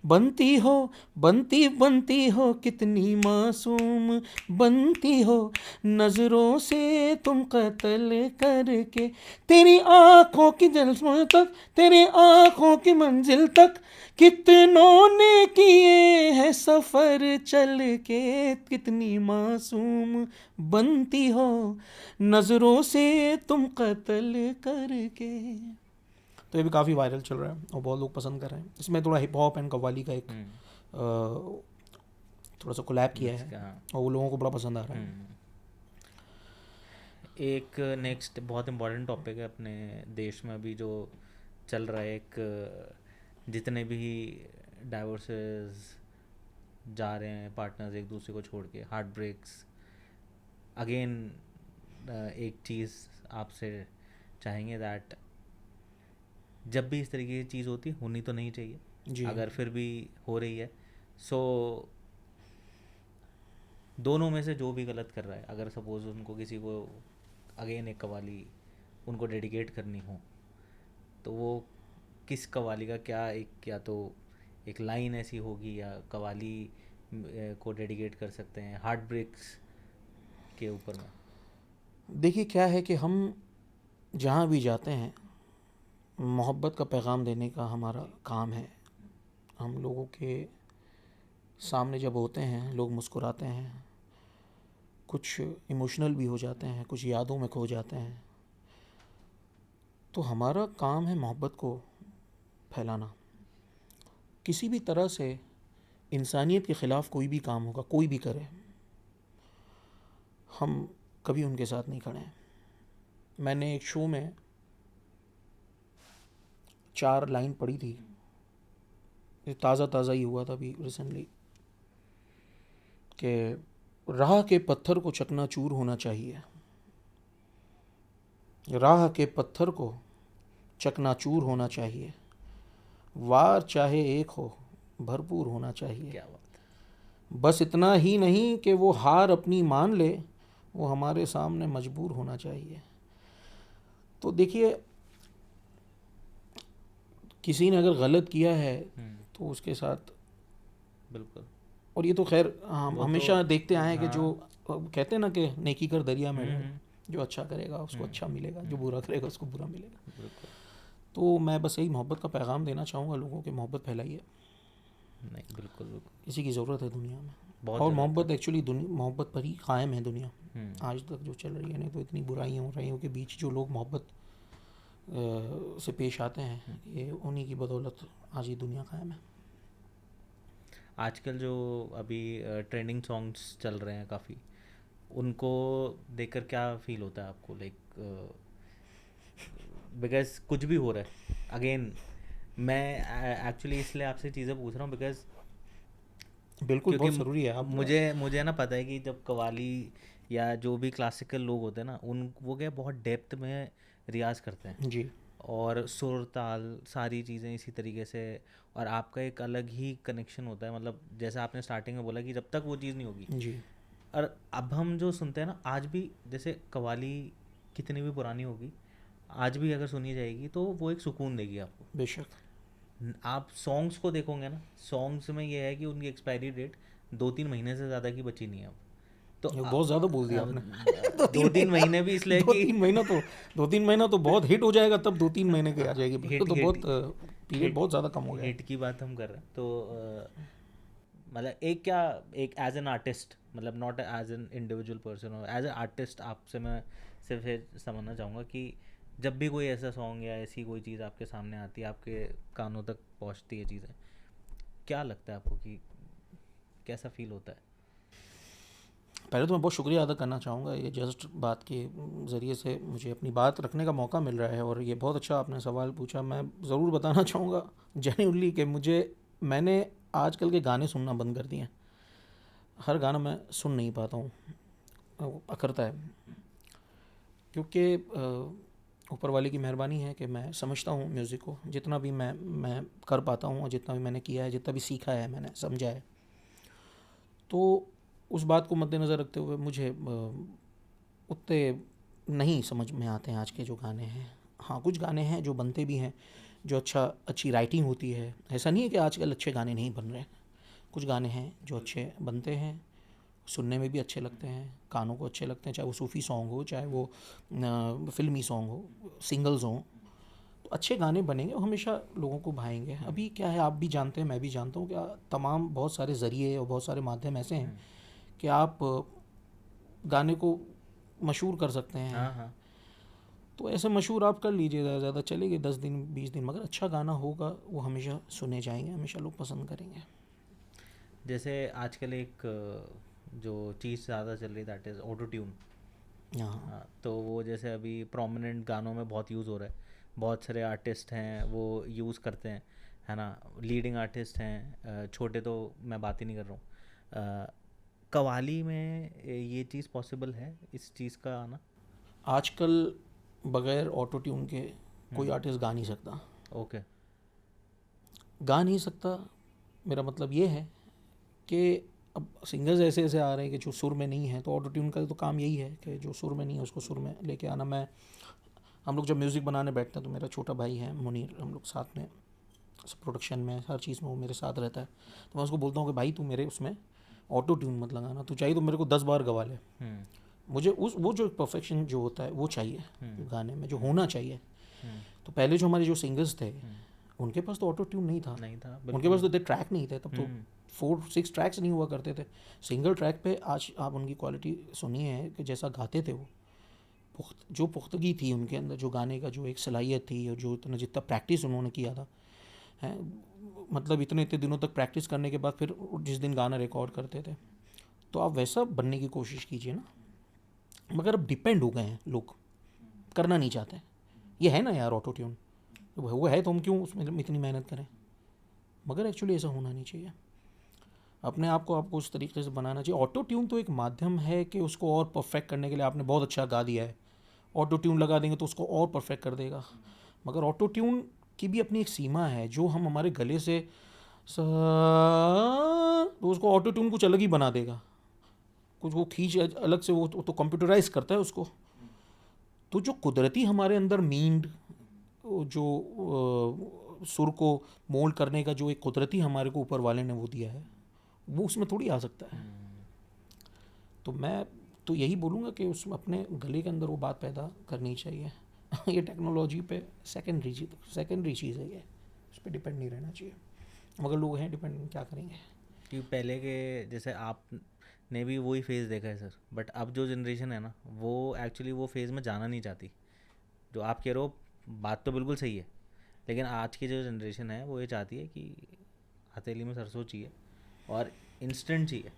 बनती हो, बनती बनती हो, कितनी मासूम बनती हो नज़रों से तुम कत्ल करके। तेरी आँखों की जल्सों तक, तेरी आँखों की मंजिल तक कितनों ने किए हैं सफ़र चल के, कितनी मासूम बनती हो नज़रों से तुम कत्ल करके। तो ये भी काफ़ी वायरल चल रहा है और बहुत लोग पसंद कर रहे हैं। इसमें थोड़ा हिप हॉप एंड कव्वाली का एक थोड़ा सा कोलैब किया है और वो लोगों को बड़ा पसंद आ रहा है। एक नेक्स्ट बहुत इम्पोर्टेंट टॉपिक है अपने देश में अभी जो चल रहा है, एक जितने भी डाइवोर्सेस जा रहे हैं पार्टनर्स एक दूसरे को छोड़ के, हार्ट ब्रेक्स, अगेन एक चीज़ आपसे चाहेंगे दैट जब भी इस तरीके की चीज़ होती होनी तो नहीं चाहिए जी। अगर फिर भी हो रही है, सो दोनों में से जो भी गलत कर रहा है, अगर सपोज उनको किसी को अगेन एक कव्वाली उनको डेडिकेट करनी हो, तो वो किस कव्वाली का क्या एक, या तो एक लाइन ऐसी होगी या कव्वाली को डेडिकेट कर सकते हैं हार्ट ब्रेक्स के ऊपर में? देखिए क्या है कि हम जहाँ भी जाते हैं मोहब्बत का पैगाम देने का हमारा काम है। हम लोगों के सामने जब होते हैं लोग मुस्कुराते हैं, कुछ इमोशनल भी हो जाते हैं, कुछ यादों में खो जाते हैं, तो हमारा काम है मोहब्बत को फैलाना। किसी भी तरह से इंसानियत के ख़िलाफ़ कोई भी काम होगा, कोई भी करे, हम कभी उनके साथ नहीं खड़े हैं। मैंने एक शो में 4 लाइन पढ़ी थी, ये ताज़ा ही हुआ था अभी रिसेंटली, कि राह के पत्थर को चकनाचूर होना चाहिए, राह के पत्थर को चकनाचूर होना चाहिए, वार चाहे एक हो भरपूर होना चाहिए। क्या बात है। बस इतना ही नहीं कि वो हार अपनी मान ले, वो हमारे सामने मजबूर होना चाहिए। तो देखिए, किसी ने अगर गलत किया है तो उसके साथ, बिल्कुल। और ये तो खैर हम वो तो हमेशा देखते आए हैं कि हाँ। जो कहते हैं ना कि नेकी कर दरिया में डाल, हम्म, जो अच्छा करेगा उसको अच्छा मिलेगा, जो बुरा करेगा उसको बुरा मिलेगा। बिल्कुल। तो मैं बस यही मोहब्बत का पैगाम देना चाहूँगा लोगों के, मोहब्बत फैलाइए, नहीं, बिल्कुल बिल्कुल, किसी की ज़रूरत है दुनिया में। बहुत और ज़रूरत मोहब्बत एक्चुअली मोहब्बत पर ही कायम है दुनिया है। आज तक जो चल रही है। नहीं तो इतनी बुराइयाँ हो रही हैं के बीच जो लोग मोहब्बत से पेश आते हैं, ये उन्हीं की बदौलत आज ये दुनिया कायम है। आजकल जो अभी ट्रेंडिंग सॉन्ग्स चल रहे हैं काफ़ी, उनको देखकर क्या फील होता है आपको? लाइक बिकॉज कुछ भी हो रहा है अगेन, मैं एक्चुअली इसलिए आपसे चीज़ें पूछ रहा हूँ बिकॉज बिल्कुल, क्योंकि बहुत ज़रूरी है। आप मुझे ना पता है कि जब कव्वाली या जो भी क्लासिकल लोग होते हैं ना, उन वो क्या बहुत डेप्थ में रियाज करते हैं, जी और सुर ताल सारी चीज़ें इसी तरीके से, और आपका एक अलग ही कनेक्शन होता है। मतलब जैसे आपने स्टार्टिंग में बोला कि जब तक वो चीज़ नहीं होगी, जी और अब हम जो सुनते हैं ना आज भी, जैसे कव्वाली कितनी भी पुरानी होगी, आज भी अगर सुनी जाएगी तो वो एक सुकून देगी आपको। बेशक। आप सॉन्ग्स को देखोगे ना, सॉन्ग्स में ये है कि उनकी एक्सपायरी डेट 2-3 महीने से ज़्यादा की बची नहीं है अब। तो ये बहुत ज़्यादा बोल दिया आपने। दो तीन 2-3 महीने भी इसलिए दो कि तीन महीना तो 2-3 महीना तो बहुत हिट हो जाएगा, तब 2-3 महीने की आ जाएगी। बिल्कुल, हिट तो हिट बहुत पीरियड बहुत ज़्यादा कम हो गया है। हिट की बात हम कर रहे हैं तो मतलब एक क्या, एक एज एन आर्टिस्ट, मतलब not as an individual person, और एज एन आर्टिस्ट आपसे मैं सिर्फ ये समझना चाहूँगा कि जब भी कोई ऐसा सॉन्ग या ऐसी कोई चीज़ आपके सामने आती है, आपके कानों तक पहुँचती है चीज़ें, क्या लगता है आपको कि कैसा फील होता है? पहले तो मैं बहुत शुक्रिया अदा करना चाहूँगा, ये जस्ट बात के ज़रिए से मुझे अपनी बात रखने का मौका मिल रहा है, और ये बहुत अच्छा आपने सवाल पूछा। मैं ज़रूर बताना चाहूँगा जेन्युइनली कि मैंने आजकल के गाने सुनना बंद कर दिए हैं। हर गाना मैं सुन नहीं पाता हूँ, अखरता है, क्योंकि ऊपर वाले की मेहरबानी है कि मैं समझता हूँ म्यूज़िक को, जितना भी मैं कर पाता हूँ, और जितना भी मैंने किया है, जितना भी सीखा है, मैंने समझा है। तो उस बात को मद्देनज़र रखते हुए मुझे उतने नहीं समझ में आते हैं आज के जो गाने हैं। हाँ, कुछ गाने हैं जो बनते भी हैं, जो अच्छी राइटिंग होती है। ऐसा नहीं है कि आजकल अच्छे गाने नहीं बन रहे हैं। कुछ गाने हैं जो अच्छे बनते हैं, सुनने में भी अच्छे लगते हैं, कानों को अच्छे लगते हैं, चाहे वो सूफ़ी सॉन्ग हो, चाहे वो फ़िल्मी सॉन्ग हो, सिंगल्स हों। तो अच्छे गाने बनेंगे, वो हमेशा लोगों को भाएंगे। अभी क्या है, आप भी जानते हैं, मैं भी जानता हूँ, कि तमाम बहुत सारे ज़रिए और बहुत सारे माध्यम ऐसे हैं कि आप गाने को मशहूर कर सकते हैं। हाँ हाँ। तो ऐसे मशहूर आप कर लीजिए, ज़्यादा ज़्यादा चलेगी 10 दिन 20 दिन, मगर अच्छा गाना होगा वो हमेशा सुने जाएंगे, हमेशा लोग पसंद करेंगे। जैसे आजकल एक जो चीज़ ज़्यादा चल रही है दैट इज़ ऑटो ट्यून। हाँ हाँ, तो वो जैसे अभी प्रोमिनेंट गानों में बहुत यूज़ हो रहा है, बहुत सारे आर्टिस्ट हैं वो यूज़ करते हैं, है ना, लीडिंग आर्टिस्ट हैं, छोटे तो मैं बात ही नहीं कर रहा हूँ। कव्वाली में ये चीज़ पॉसिबल है, इस चीज़ का आना? आजकल बगैर ऑटो ट्यून के कोई आर्टिस्ट गा नहीं सकता। ओके। गा नहीं सकता, मेरा मतलब ये है कि अब सिंगर्स ऐसे ऐसे आ रहे हैं कि जो सुर में नहीं है, तो ऑटो ट्यून का तो काम यही है कि जो सुर में नहीं है उसको सुर में लेके आना। हम लोग जब म्यूज़िक बनाने बैठते हैं तो मेरा छोटा भाई है मुनीर, हम लोग साथ में प्रोडक्शन में हर चीज़ में वो मेरे साथ रहता है। तो मैं उसको बोलता हूँ कि भाई तू मेरे उसमें ऑटो ट्यून मत लगाना, तू चाहिए तो मेरे को 10 बार गवा ले, मुझे वो जो परफेक्शन जो होता है वो चाहिए गाने में, जो होना चाहिए। तो पहले जो हमारे जो सिंगर्स थे उनके पास तो ऑटो ट्यून नहीं था, उनके पास तो इतने ट्रैक नहीं थे, तब तो 4-6 ट्रैक्स नहीं हुआ करते थे सिंगल ट्रैक पे। आज आप उनकी क्वालिटी सुनिए कि जैसा गाते थे वो, जो पुख्तगी थी उनके अंदर, जो गाने का जो एक सलाहियत थी, और जो जितना प्रैक्टिस उन्होंने किया था है, मतलब इतने दिनों तक प्रैक्टिस करने के बाद फिर जिस दिन गाना रिकॉर्ड करते थे, तो आप वैसा बनने की कोशिश कीजिए ना। मगर अब डिपेंड हो गए हैं लोग, करना नहीं चाहते। ये है ना यार ऑटो ट्यून, वो है तो हम क्यों उसमें इतनी मेहनत करें? मगर एक्चुअली ऐसा होना नहीं चाहिए। अपने आप को आपको उस तरीके से बनाना चाहिए। ऑटो ट्यून तो एक माध्यम है कि उसको और परफेक्ट करने के लिए, आपने बहुत अच्छा गा दिया है, ऑटो ट्यून लगा देंगे तो उसको और परफेक्ट कर देगा। मगर ऑटो ट्यून की भी अपनी एक सीमा है, जो हम हमारे गले से सा, तो उसको ऑटो ट्यून कुछ अलग ही बना देगा, कुछ वो खींच अलग से, वो तो कंप्यूटराइज करता है उसको। तो जो कुदरती हमारे अंदर मींड, जो सुर को मोल्ड करने का जो एक कुदरती हमारे को ऊपर वाले ने वो दिया है, वो उसमें थोड़ी आ सकता है। तो मैं तो यही बोलूँगा कि उसमें अपने गले के अंदर वो बात पैदा करनी चाहिए। ये टेक्नोलॉजी पे सेकेंडरी चीज़ है, ये उस पर डिपेंड नहीं रहना चाहिए, मगर लोग हैं डिपेंड, क्या करेंगे। कि पहले के जैसे आप ने भी वही फेज़ देखा है सर, बट अब जो जनरेशन है ना, वो एक्चुअली वो फेज़ में जाना नहीं चाहती। जो आप कह रहे हो बात तो बिल्कुल सही है, लेकिन आज की जो जनरेशन है वो ये चाहती है कि हथेली में सरसों चाहिए और इंस्टेंट चाहिए।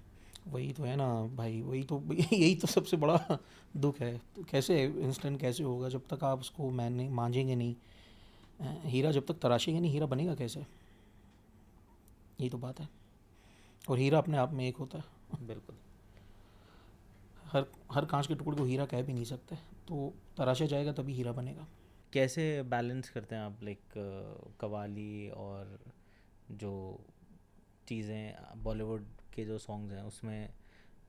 वही तो है ना भाई, वही तो यही तो सबसे बड़ा दुख है। तो कैसे इंस्टेंट कैसे होगा जब तक आप उसको मैंने मांझेंगे नहीं, हीरा जब तक तराशेंगे नहीं, हीरा बनेगा कैसे? यही तो बात है। और हीरा अपने आप में एक होता है, बिल्कुल। हर कांच के टुकड़े को हीरा कह भी नहीं सकते, तो तराशा जाएगा तभी हीरा बनेगा। कैसे बैलेंस करते हैं आप लाइक कवाली और जो चीज़ें बॉलीवुड के जो सॉन्ग्स हैं उसमें?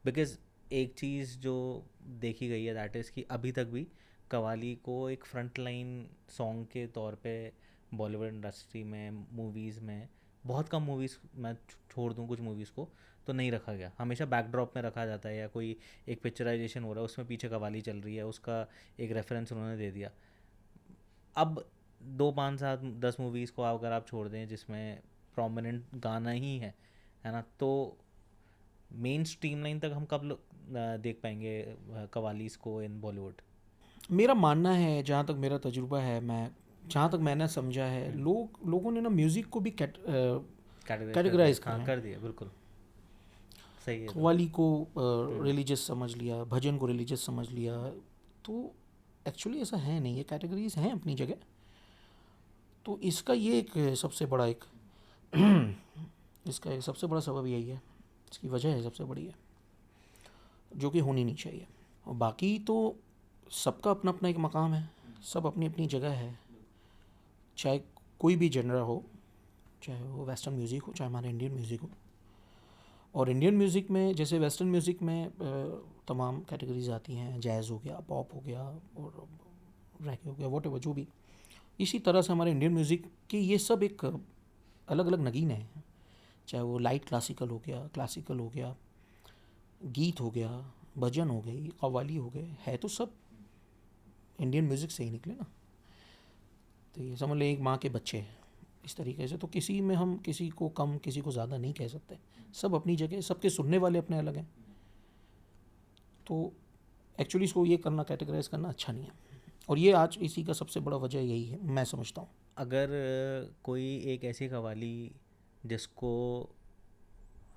बिकॉज एक चीज़ जो देखी गई है दैट इज़ कि अभी तक भी कवाली को एक फ्रंट लाइन सॉन्ग के तौर पे बॉलीवुड इंडस्ट्री में, मूवीज़ में, बहुत कम मूवीज़, मैं छोड़ दूँ कुछ मूवीज़ को, तो नहीं रखा गया। हमेशा बैकड्रॉप में रखा जाता है, या कोई एक पिक्चराइजेशन हो रहा है उसमें पीछे कवाली चल रही है, उसका एक रेफरेंस उन्होंने दे दिया। अब 2 5 7 10 मूवीज़ को अगर आप छोड़ दें जिसमें प्रोमिनेंट गाना ही है ना, तो मेन स्ट्रीम लाइन तक हम कब देख पाएंगे कवालीस को इन बॉलीवुड? मेरा मानना है, जहाँ तक मेरा तजुर्बा है, मैं जहाँ तक मैंने समझा है, लोगों ने ना म्यूज़िक को भी कैटेगराइज हाँ करा है। कर दिया, बिल्कुल सही है। तो कव्वाली को रिलीजियस समझ लिया, भजन को रिलीजियस समझ लिया, तो एक्चुअली ऐसा है नहीं, ये कैटेगरीज हैं अपनी जगह। तो इसका ये एक सबसे बड़ा एक इसका एक सबसे बड़ा सबब यही है, इसकी वजह है सबसे बड़ी है, जो कि होनी नहीं चाहिए। और बाकी तो सबका अपना अपना एक मकाम है, सब अपनी अपनी जगह है, चाहे कोई भी जनरा हो, चाहे वो वेस्टर्न म्यूज़िक हो, चाहे हमारा इंडियन म्यूज़िक हो। और इंडियन म्यूज़िक में जैसे वेस्टर्न म्यूज़िक में तमाम कैटेगरीज आती हैं, जैज़ हो गया, पॉप हो गया और रैके हो गया, वॉटेवर जो भी, इसी तरह से हमारे इंडियन म्यूज़िक के ये सब एक अलग अलग नगीने हैं। चाहे वो लाइट क्लासिकल हो गया, गीत हो गया, भजन हो गई, कव्वाली हो गए, है तो सब इंडियन म्यूज़िक से ही निकले ना। तो ये समझ ले एक माँ के बच्चे हैं इस तरीके से, तो किसी में हम किसी को कम किसी को ज़्यादा नहीं कह सकते, सब अपनी जगह, सबके सुनने वाले अपने अलग हैं। तो एक्चुअली इसको ये करना, कैटेगराइज करना अच्छा नहीं है, और ये आज इसी का सबसे बड़ा वजह यही है, मैं समझता हूँ। अगर कोई एक ऐसी कवाली जिसको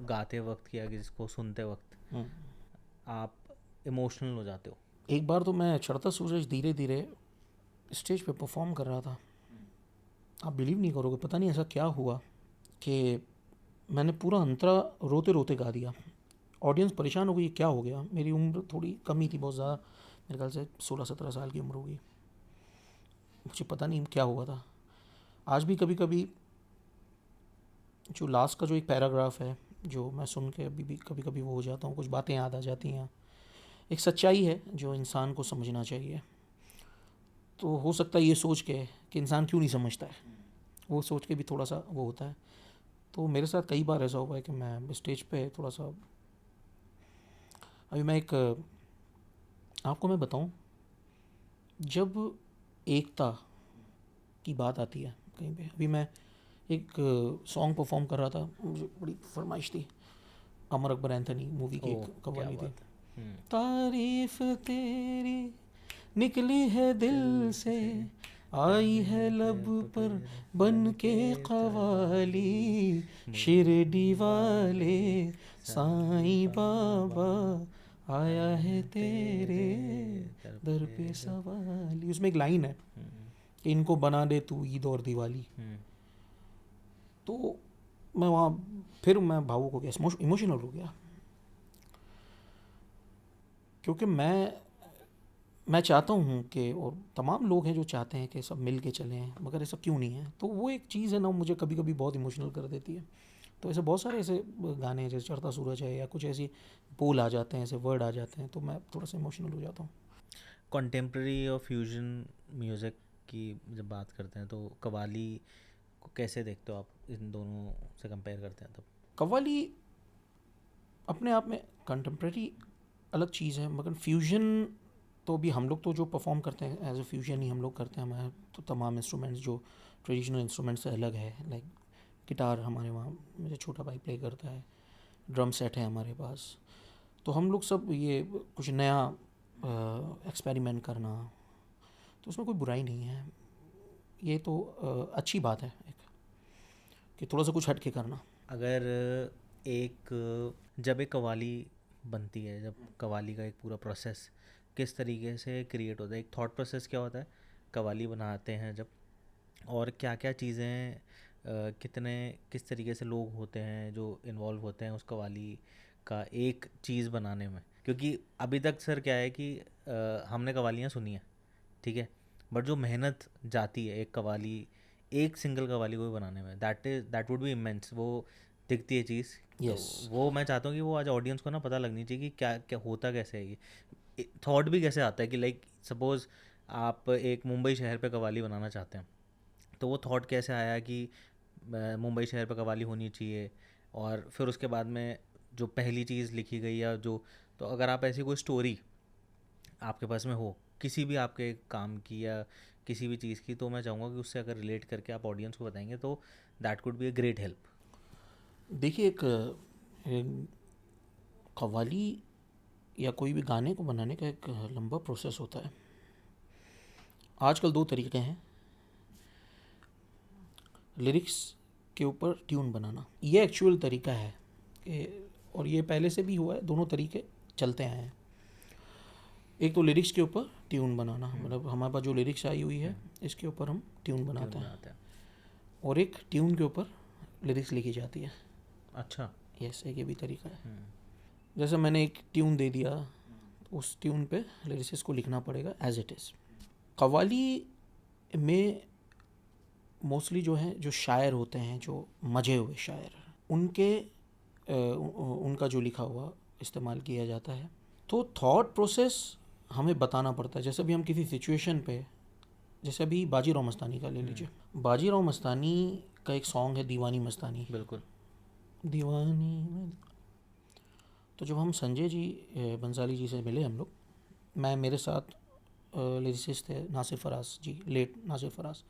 गाते वक्त या जिसको सुनते वक्त आप इमोशनल हो जाते हो? एक बार तो मैं चढ़ता सूरज धीरे धीरे स्टेज पे परफॉर्म कर रहा था, आप बिलीव नहीं करोगे, पता नहीं ऐसा क्या हुआ कि मैंने पूरा अंतरा रोते रोते गा दिया। ऑडियंस परेशान हो गई, क्या हो गया। मेरी उम्र थोड़ी कम ही थी, बहुत ज़्यादा, मेरे ख्याल से 16-17 साल की उम्र होगी, मुझे पता नहीं क्या हुआ था। आज भी कभी कभी जो लास्ट का जो एक पैराग्राफ है, जो मैं सुन के अभी भी कभी कभी वो हो जाता हूँ, कुछ बातें याद आ जाती हैं। एक सच्चाई है जो इंसान को समझना चाहिए। तो हो सकता है ये सोच के कि इंसान क्यों नहीं समझता है, वो सोच के भी थोड़ा सा वो होता है। तो मेरे साथ कई बार ऐसा हुआ है कि मैं स्टेज पे थोड़ा सा, अभी मैं एक आपको मैं बताऊं, जब एकता की बात आती है कहीं पे, अभी मैं एक सॉन्ग परफॉर्म कर रहा था, मुझे बड़ी फरमाइश थी, अमर अकबर एंथनी मूवी की एक कव्वाली थी। तारीफ तेरी निकली है दिल से, आई है लब पर बन के कवाली, शिरडी वाले साईं बाबा आया है तेरे दर पे सवाली। उसमें एक लाइन है कि इनको बना दे तू ईद और दिवाली। तो मैं वहाँ फिर मैं भावुक हो गया, इमोशनल हो गया, क्योंकि मैं चाहता हूँ कि, और तमाम लोग हैं जो चाहते हैं कि सब मिल के चलें, मगर ऐसा क्यों नहीं है? तो वो एक चीज़ है ना, मुझे कभी कभी बहुत इमोशनल कर देती है। तो ऐसे बहुत सारे ऐसे गाने हैं, जैसे चढ़ता सूरज है, या कुछ ऐसी बोल आ जाते हैं, ऐसे वर्ड आ जाते हैं, तो मैं थोड़ा सा इमोशनल हो जाता हूँ। कंटेम्प्रेरी और फ्यूजन म्यूज़िक की जब बात करते हैं तो कव्वाली को कैसे देखते हो आप, इन दोनों से कंपेयर करते हैं तब? कव्वाली अपने आप में कंटेम्प्रेरी अलग चीज़ है, मगर फ्यूजन तो भी हम लोग तो जो परफॉर्म करते हैं एज ए फ्यूजन ही हम लोग करते हैं। हमारे तो तमाम इंस्ट्रूमेंट्स जो ट्रेडिशनल इंस्ट्रूमेंट से अलग है, लाइक गिटार हमारे वहाँ मेरे छोटा भाई प्ले करता है, ड्रम सेट है हमारे पास। तो हम लोग सब ये कुछ नया एक्सपेरिमेंट करना, तो उसमें कोई बुराई नहीं है। ये तो अच्छी बात है एक, कि थोड़ा सा कुछ हट के करना। अगर जब एक कव्वाली बनती है, जब कव्वाली का एक पूरा प्रोसेस किस तरीके से क्रिएट होता है, एक थॉट प्रोसेस क्या होता है कव्वाली बनाते हैं जब, और क्या क्या चीज़ें किस तरीके से लोग होते हैं जो इन्वॉल्व होते हैं उस कव्वाली का एक चीज़ बनाने में? क्योंकि अभी तक सर क्या है कि हमने कव्वालियाँ सुनी हैं, ठीक है, बट जो मेहनत जाती है एक कव्वाली, एक सिंगल कव्वाली को भी बनाने में, दैट वुड बी इमेंस। वो दिखती है चीज़। Yes. तो वो मैं चाहता हूँ कि वो आज ऑडियंस को ना पता लगनी चाहिए कि क्या क्या होता कैसे है, ये थॉट भी कैसे आता है कि लाइक सपोज़ आप एक मुंबई शहर पे कव्वाली बनाना चाहते हैं, तो वो थॉट कैसे आया कि मुंबई शहर पे कव्वाली होनी चाहिए, और फिर उसके बाद में जो पहली चीज़ लिखी गई या जो, तो अगर आप ऐसी कोई स्टोरी आपके पास में हो किसी भी आपके काम की या किसी भी चीज़ की, तो मैं चाहूँगा कि उससे अगर रिलेट करके आप ऑडियंस को बताएंगे तो that could be a great help. देखिए, एक कव्वाली या कोई भी गाने को बनाने का एक लंबा प्रोसेस होता है। आजकल दो तरीके हैं, लिरिक्स के ऊपर ट्यून बनाना, ये एक्चुअल तरीका है और ये पहले से भी हुआ है, दोनों तरीके चलते आए हैं। एक तो लिरिक्स के ऊपर ट्यून बनाना, मतलब हमारे पास जो लिरिक्स आई हुई है इसके ऊपर हम ट्यून बनाते हैं, और एक ट्यून के ऊपर लिरिक्स लिखी जाती है। अच्छा, यस, एक ये भी तरीका है। जैसे मैंने एक ट्यून दे दिया, उस ट्यून पे लिरिक्स को लिखना पड़ेगा एज इट इज़। कव्वाली में मोस्टली जो है, जो शायर होते हैं, जो मजे हुए शायर, उनका जो लिखा हुआ इस्तेमाल किया जाता है। तो थॉट प्रोसेस हमें बताना पड़ता है। जैसे भी हम किसी सिचुएशन पे, जैसे अभी बाजीराव मस्तानी का ले लीजिए, बाजीराव मस्तानी का एक सॉन्ग है दीवानी मस्तानी। बिल्कुल। दीवानी। तो जब हम संजय जी बंसाली जी से मिले हम लोग, मेरे साथ लिरिसिस्ट थे नासिर फराज जी, लेट नासिर फराज,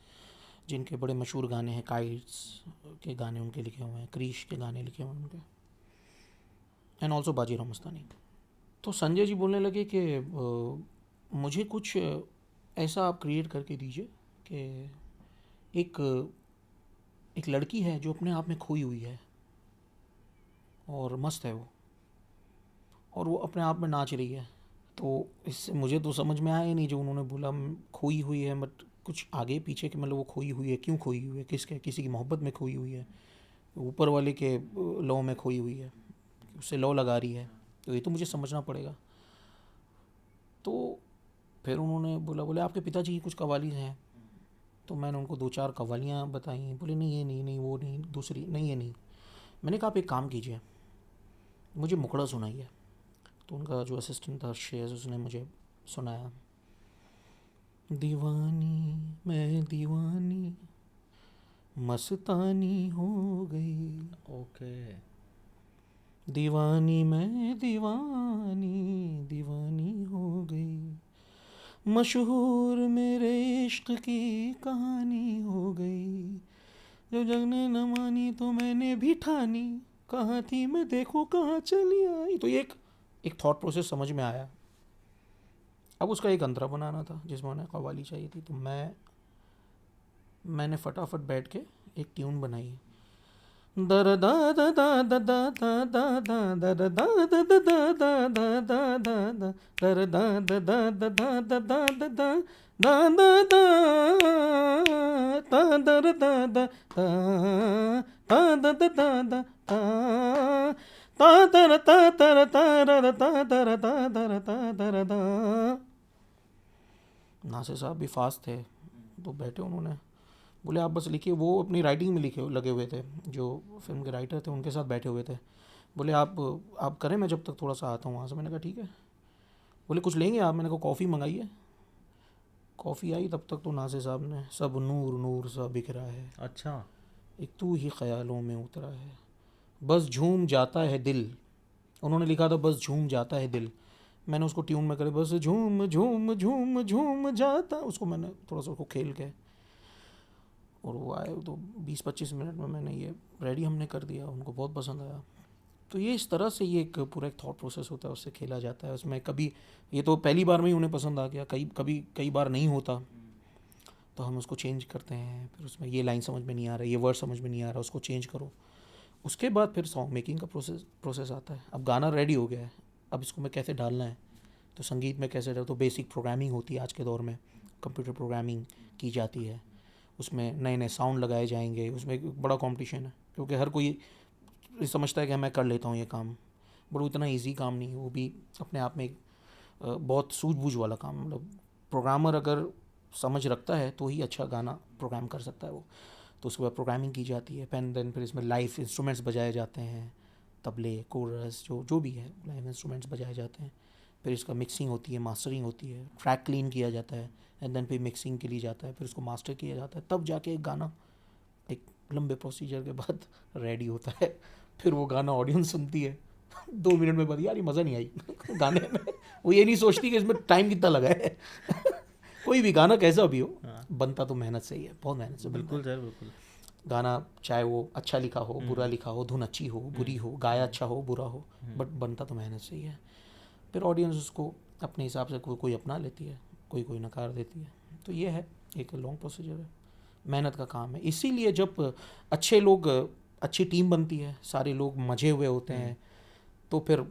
जिनके बड़े मशहूर गाने हैं, काइट्स के गाने उनके लिखे हुए हैं, क्रीश के गाने लिखे हुए हैं उनके, एंड ऑल्सो बाजीराव मस्तानी। तो संजय जी बोलने लगे कि मुझे कुछ ऐसा आप क्रिएट करके दीजिए कि एक लड़की है जो अपने आप में खोई हुई है और मस्त है वो, और वो अपने आप में नाच रही है। तो इससे मुझे तो समझ में आया ही नहीं जो उन्होंने बोला, खोई हुई है, बट कुछ आगे पीछे कि मतलब वो खोई हुई है, क्यों खोई हुई है, किसी की मोहब्बत में खोई हुई है, ऊपर वाले के लौ में खोई हुई है, उससे लौ लगा रही है, तो ये तो मुझे समझना पड़ेगा। तो फिर उन्होंने बोले आपके पिताजी की कुछ कव्वाली हैं? तो मैंने उनको 2-4 कव्वालियाँ बताई। बोले नहीं ये नहीं, वो नहीं, दूसरी नहीं, ये नहीं। मैंने कहा आप एक काम कीजिए, मुझे मुखड़ा सुनाइए। तो उनका जो असिस्टेंट था शेज, उसने मुझे सुनाया, दीवानी मैं दीवानी मस्तानी हो गई। ओके। दीवानी मैं दीवानी हो गई, मशहूर मेरे इश्क की कहानी हो गई, जब जग ने न मानी तो मैंने भी ठानी, कहाँ थी मैं देखो कहाँ चली आई। तो ये एक थॉट प्रोसेस समझ में आया। अब उसका एक अंतरा बनाना था जिसमें उन्हें कव्वाली चाहिए थी, तो मैंने फटाफट बैठ के एक ट्यून बनाई, दर दा दा दा दा दा दा दा दा दर दा दा दा दा दा दा दा दा दर दा दा दा दा दा दा दा दा दा दा दा दा दर दा दा ता दा दा दा दा ता तर ता तर ता र ता तर ता दर ता दर दा। नासिर साहब भी फास्ट थे, तो बैठे उन्होंने बोले आप बस लिखिए, वो अपनी राइटिंग में लिखे लगे हुए थे, जो फिल्म के राइटर थे उनके साथ बैठे हुए थे। बोले आप करें, मैं जब तक थोड़ा सा आता हूँ वहाँ से। मैंने कहा ठीक है। बोले कुछ लेंगे आप? मैंने कहा कॉफ़ी मंगाइए। कॉफ़ी आई, तब तक तो नासिर साहब ने सब नूर नूर सा बिखरा है, अच्छा, एक तू ही ख्यालों में उतरा है, बस झूम जाता है दिल। उन्होंने लिखा था बस झूम जाता है दिल, मैंने उसको ट्यून में करे बस झूम झूम झूम झूम जाता, उसको मैंने थोड़ा सा उसको खेल के, और वो आए तो 20-25 मिनट में मैंने ये रेडी हमने कर दिया, उनको बहुत पसंद आया। तो ये इस तरह से ये एक पूरा एक थॉट प्रोसेस होता है, उससे खेला जाता है। उसमें कभी ये तो पहली बार में ही उन्हें पसंद आ गया, कई बार नहीं होता, तो हम उसको चेंज करते हैं। फिर उसमें ये लाइन समझ में नहीं आ रहा, ये वर्ड समझ में नहीं आ रहा, उसको चेंज करो। उसके बाद फिर सॉन्ग मेकिंग का प्रोसेस आता है। अब गाना रेडी हो गया है, अब इसको मैं कैसे डालना है, तो संगीत में कैसे डाल, तो बेसिक प्रोग्रामिंग होती है आज के दौर में, कंप्यूटर प्रोग्रामिंग की जाती है, उसमें नए नए साउंड लगाए जाएंगे। उसमें एक बड़ा कंपटीशन है, क्योंकि हर कोई समझता है कि मैं कर लेता हूँ ये काम, बट वो इतना ईजी काम नहीं है, वो भी अपने आप में एक बहुत सूझबूझ वाला काम। मतलब प्रोग्रामर अगर समझ रखता है तो ही अच्छा गाना प्रोग्राम कर सकता है वो। तो उसके बाद प्रोग्रामिंग की जाती है, देन फिर इसमें लाइव इंस्ट्रूमेंट्स बजाए जाते हैं, तबले, कोरस, जो भी है लाइव इंस्ट्रूमेंट्स बजाए जाते हैं। फिर इसका मिक्सिंग होती है, मास्टरिंग होती है, ट्रैक क्लीन किया जाता है, एंड देन फिर मिक्सिंग के लिए जाता है, फिर उसको मास्टर किया जाता है, तब जाके एक गाना एक लंबे प्रोसीजर के बाद रेडी होता है। फिर वो गाना ऑडियंस सुनती है 2 मिनट में, बाद यार ये मज़ा नहीं आई गाने में। वो ये नहीं सोचती कि इसमें टाइम कितना लगा है। कोई भी गाना कैसा भी हो, बनता तो मेहनत से ही है, बहुत मेहनत से बनता बिल्कुल है सर, बिल्कुल। गाना। चाहे वो अच्छा लिखा हो, बुरा लिखा हो, धुन अच्छी हो, बुरी हो, गाया अच्छा हो, बुरा हो, बट बनता तो मेहनत से ही है। फिर ऑडियंस उसको अपने हिसाब से कोई अपना लेती है, कोई नकार देती है। तो ये है, एक लॉन्ग प्रोसीजर है, मेहनत का काम है। इसीलिए जब अच्छे लोग, अच्छी टीम बनती है, सारे लोग मजे हुए होते हैं, तो फिर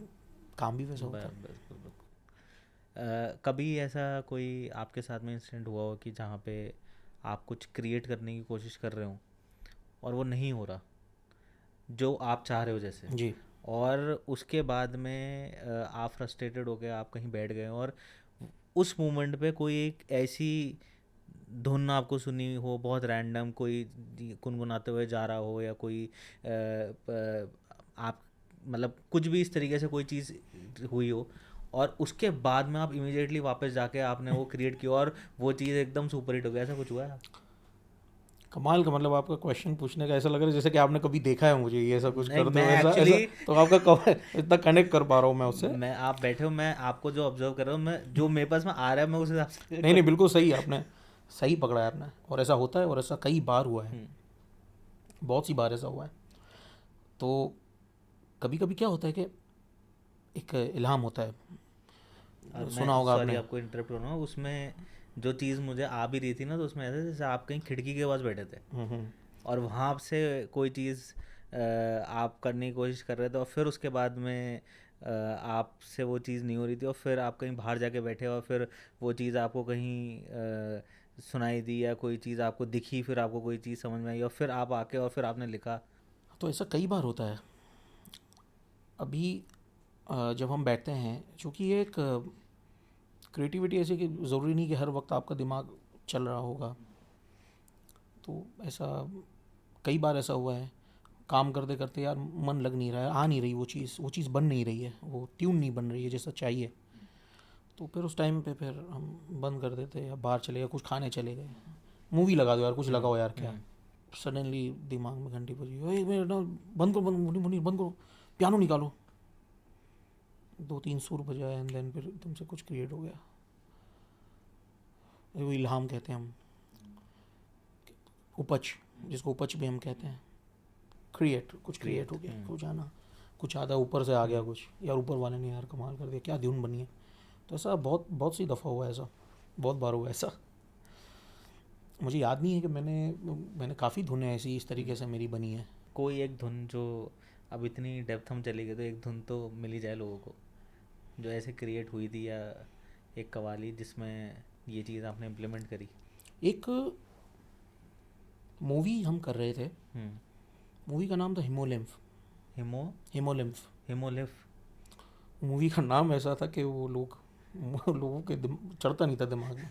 काम भी वैसा होता है। बिल्कुल, बिल्कुल। कभी ऐसा कोई आपके साथ में इंसिडेंट हुआ हो कि जहाँ पे आप कुछ क्रिएट करने की कोशिश कर रहे हो और वो नहीं हो रहा जो आप चाह रहे हो जैसे, जी, और उसके बाद में आप फ्रस्ट्रेटेड हो गए, आप कहीं बैठ गए और उस मोमेंट पे कोई एक ऐसी धुन आपको सुनी हो, बहुत रैंडम, कोई गुनगुनाते हुए जा रहा हो, या कोई आप मतलब कुछ भी इस तरीके से कोई चीज़ हुई हो, और उसके बाद में आप इमीडिएटली वापस जाके आपने वो क्रिएट किया और वो चीज़ एकदम सुपर हिट हो गया, ऐसा कुछ हुआ है? कमाल का। मतलब आपका क्वेश्चन पूछने का ऐसा लग रहा है जैसे कि आपने कभी देखा है मुझे ये ऐसा कुछ नहीं, करते मैं हुए, ऐसा actually तो आपका इतना कनेक्ट कर पा रहा हूँ मैं उससे। मैं, आप बैठे हो, मैं आपको जो ऑब्जर्व कर रहा हूँ, मैं जो मेरे पास में आ रहा है मैं उस हिसाब से नहीं, बिल्कुल सही, आपने सही पकड़ा है आपने। और ऐसा होता है, और ऐसा कई बार हुआ है, बहुत सी बार ऐसा हुआ है। तो कभी कभी क्या होता है कि एक इल्हाम होता है, सुना होगा सॉरी आपने। आपको इंटरप्ट कर रहा हूँ, उसमें जो चीज़ मुझे आ भी रही थी ना, तो उसमें ऐसा जैसे आप कहीं खिड़की के पास बैठे थे और वहाँ से कोई चीज़ आप करने की कोशिश कर रहे थे, और फिर उसके बाद में आपसे वो चीज़ नहीं हो रही थी, और फिर आप कहीं बाहर जाके बैठे और फिर वो चीज़ आपको कहीं सुनाई दी, या कोई चीज़ आपको दिखी, फिर आपको कोई चीज़ समझ में आई और फिर आप आके और फिर आपने लिखा। तो ऐसा कई बार होता है। अभी जब हम बैठते हैं, चूँकि ये एक क्रिएटिविटी ऐसी कि ज़रूरी नहीं कि हर वक्त आपका दिमाग चल रहा होगा, तो ऐसा कई बार ऐसा हुआ है, काम करते करते यार मन लग नहीं रहा है, आ नहीं रही वो चीज़ बन नहीं रही है, वो ट्यून नहीं बन रही है जैसा चाहिए। तो फिर उस टाइम पे फिर हम बंद कर देते, या बाहर चले गए, कुछ खाने चले गए, मूवी लगा दो यार, कुछ लगाओ यार क्या। सडनली दिमाग में घंटी बजी, एक मिनट ना, बंद करो, मुनीर बंद करो, पियानो निकालो, 2-3 सुर बजाए, एंड देन फिर तुमसे कुछ क्रिएट हो गया। वो इल्हाम कहते हैं हम, उपज, जिसको उपज भी हम कहते हैं। कुछ क्रिएट हो गया, हो जाना, कुछ आधा ऊपर से आ गया, कुछ यार ऊपर वाले ने यार कमाल कर दिया, क्या धुन बनी है। तो ऐसा बहुत सी दफ़ा हुआ है, ऐसा बहुत बार हुआ ऐसा। मुझे याद नहीं है कि मैंने काफ़ी धुनें ऐसी इस तरीके से मेरी बनी है। कोई एक धुन जो, अब इतनी डेप्थ हम चले गए तो एक धुन तो मिल ही जाए लोगों को जो ऐसे क्रिएट हुई थी, या एक कवाली जिसमें ये चीज़ आपने इम्प्लीमेंट करी। एक मूवी हम कर रहे थे, मूवी का नाम था हिमोलिम्फ। हिमोलिफ। मूवी का नाम ऐसा था कि वो लोगों के चढ़ता नहीं था दिमाग में।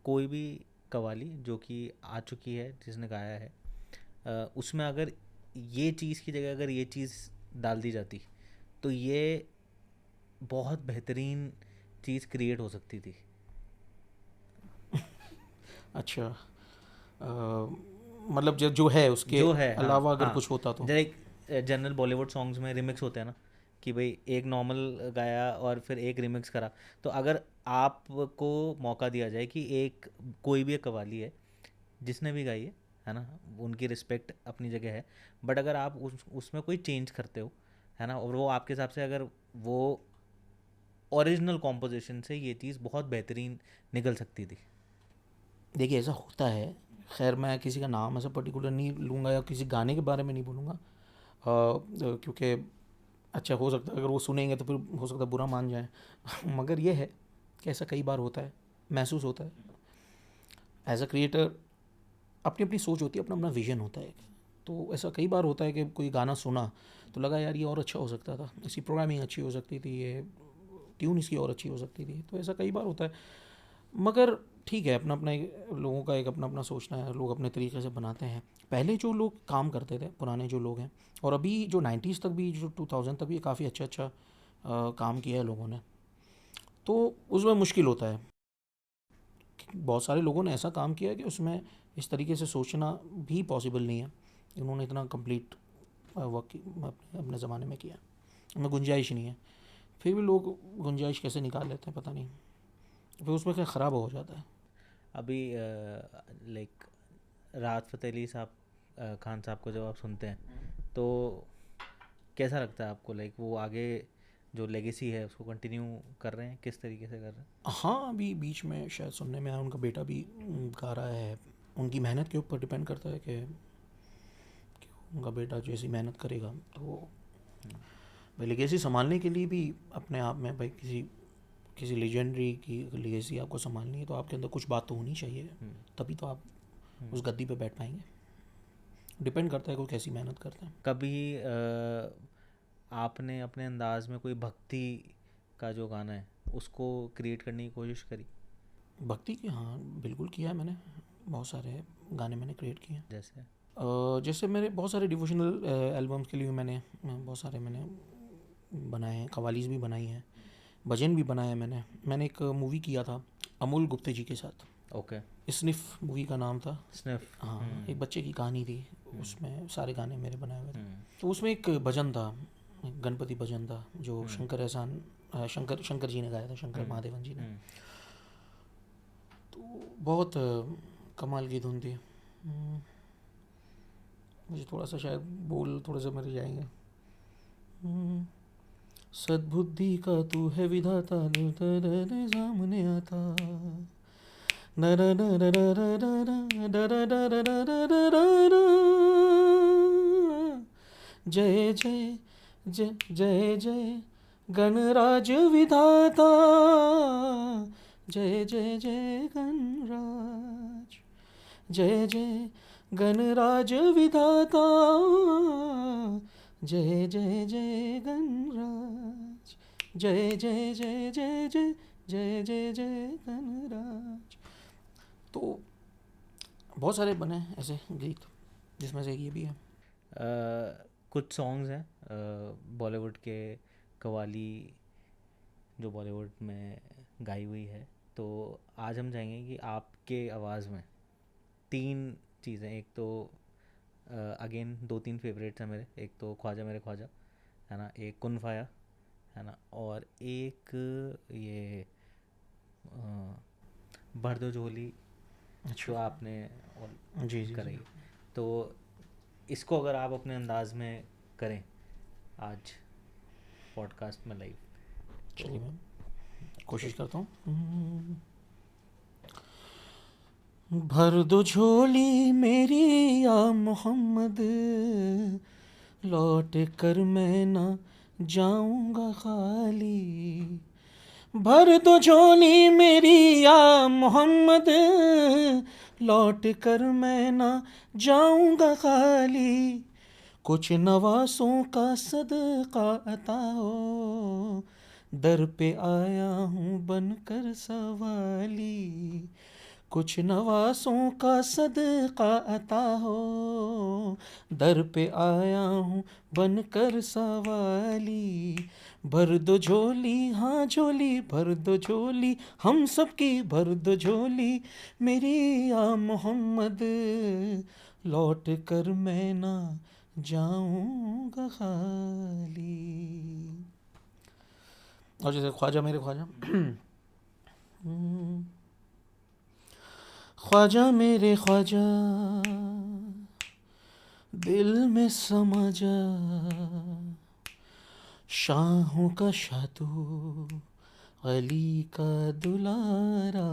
कोई भी कवाली जो कि आ चुकी है, जिसने गाया है, उसमें अगर ये चीज़ की जगह अगर ये चीज़ डाल दी जाती तो ये बहुत बेहतरीन चीज़ क्रिएट हो सकती थी। अच्छा, मतलब जो है उसके जो है, हाँ अलावा अगर हाँ, कुछ होता तो। जैसे जनरल बॉलीवुड सॉन्ग्स में रिमिक्स होते हैं ना, कि भाई एक नॉर्मल गाया और फिर एक रिमिक्स करा। तो अगर आपको मौका दिया जाए कि एक कोई भी एक कवाली है जिसने भी गाई है ना, उनकी रिस्पेक्ट अपनी जगह है, बट अगर आप उसमें कोई चेंज करते हो, है ना, और वो आपके हिसाब से अगर वो ओरिजिनल कॉम्पोजिशन से ये चीज़ बहुत बेहतरीन निकल सकती थी। देखिए ऐसा होता है, खैर मैं किसी का नाम ऐसा पर्टिकुलर नहीं लूँगा या किसी गाने के बारे में नहीं बोलूँगा, क्योंकि अच्छा हो सकता है अगर वो सुनेंगे तो फिर हो सकता है बुरा मान जाए मगर ये है कि ऐसा कई बार होता है, महसूस होता है। एज अ क्रिएटर अपनी अपनी सोच होती है, अपना अपना विजन होता है। तो ऐसा कई बार होता है कि कोई गाना सुना तो लगा यार ये और अच्छा हो सकता था, इसकी प्रोग्रामिंग अच्छी हो सकती थी, ये ट्यून इसकी और अच्छी हो सकती थी। तो ऐसा कई बार होता है, मगर ठीक है, अपना अपना लोगों का एक अपना अपना सोचना है, लोग अपने तरीके से बनाते हैं। पहले जो लोग काम करते थे, पुराने जो लोग हैं, और अभी जो 90s तक भी, जो 2000 तक भी काफ़ी अच्छा अच्छा काम किया है लोगों ने, तो उसमें मुश्किल होता है। बहुत सारे लोगों ने ऐसा काम किया है कि उसमें इस तरीके से सोचना भी पॉसिबल नहीं है। उन्होंने इतना कंप्लीट वर्क अपने ज़माने में किया, उनमें गुंजाइश नहीं है, फिर भी लोग गुंजाइश कैसे निकाल लेते हैं पता नहीं, फिर उसमें क्या ख़राब हो जाता है। अभी लाइक राहत फ़तेह अली साहब, खान साहब को जब आप सुनते हैं तो कैसा लगता है आपको? लाइक वो आगे जो लेगेसी है उसको कंटिन्यू कर रहे हैं, किस तरीके से कर रहे हैं? हाँ, अभी बीच में शायद सुनने में आया उनका बेटा भी गा रहा है। उनकी मेहनत के ऊपर डिपेंड करता है कि उनका बेटा जैसी मेहनत करेगा तो भाई लेगेसी संभालने के लिए भी अपने आप में भाई किसी किसी लेजेंडरी की लेगेसी आपको संभालनी है तो आपके अंदर कुछ बात तो होनी चाहिए, तभी तो आप उस गद्दी पे बैठ पाएंगे। डिपेंड करता है कोई कैसी मेहनत करता है। कभी आपने अपने अंदाज में कोई भक्ति का जो गाना है उसको क्रिएट करने की कोशिश करी? भक्ति की, हाँ बिल्कुल किया है मैंने, बहुत सारे गाने मैंने क्रिएट किए हैं। जैसे जैसे मेरे बहुत सारे डिवोशनल एल्बम्स के लिए मैंने बहुत सारे मैंने बनाए हैं, कवालीज़ भी बनाई हैं, भजन भी बनाया है मैंने एक मूवी किया था अमोल गुप्ते जी के साथ। ओके, स्निफ मूवी का नाम था। स्निफ। हाँ, एक बच्चे की कहानी थी, उसमें सारे गाने मेरे बनाए हुए थे। तो उसमें एक भजन था, एक गणपति भजन था जो शंकर एहसान शंकर जी ने गाया था, शंकर महादेवन जी ने। तो बहुत कमाल की धुन थी। मुझे थोड़ा सा शायद बोल थोड़े से मेरे जाएंगे। सद्बुद्धि का तू है विधाता, सामने आता जय जय जय जय जय गणराज विधाता, जय जय जय गणराज, जय जय गणराज विधाता, जय जय जय गणराज, जय जय जय जय जय जय जय जय गणराज। तो बहुत सारे बने हैं ऐसे गीत, जिसमें से ये भी है। कुछ सॉन्ग्स हैं बॉलीवुड के, कवाली जो बॉलीवुड में गाई हुई है, तो आज हम चाहेंगे कि आपके आवाज़ में 3 चीज़ें, एक तो अगेन 2-3 फेवरेट्स हैं मेरे, एक तो ख्वाजा मेरे ख्वाजा, है ना, एक कुन फाया, है ना, और एक ये भर दो झोली जो आपने जी जी कराई। तो इसको अगर आप अपने अंदाज में करें आज पॉडकास्ट में लाइव, चलिए मैं कोशिश करता हूँ। भर दो झोली मेरी या मोहम्मद, लौट कर मैं ना जाऊंगा खाली। भर दो झोली मेरी या मोहम्मद, लौट कर मैं ना जाऊंगा खाली। कुछ नवासों का सदका अता हो, दर पे आया हूँ बनकर सवाली। कुछ नवासों का सदका अता हो, दर पे आया हूँ बनकर सवाली, भर दो झोली हाँ झोली भर दो झोली, हम सबकी भर दो झोली मेरी या मोहम्मद, लौट कर मैं ना जाऊँगा खाली। और जैसे ख्वाजा मेरे ख्वाजा ख्वाजा मेरे ख्वाजा दिल में समा जा, शाहों का शाह तू अली का दुलारा,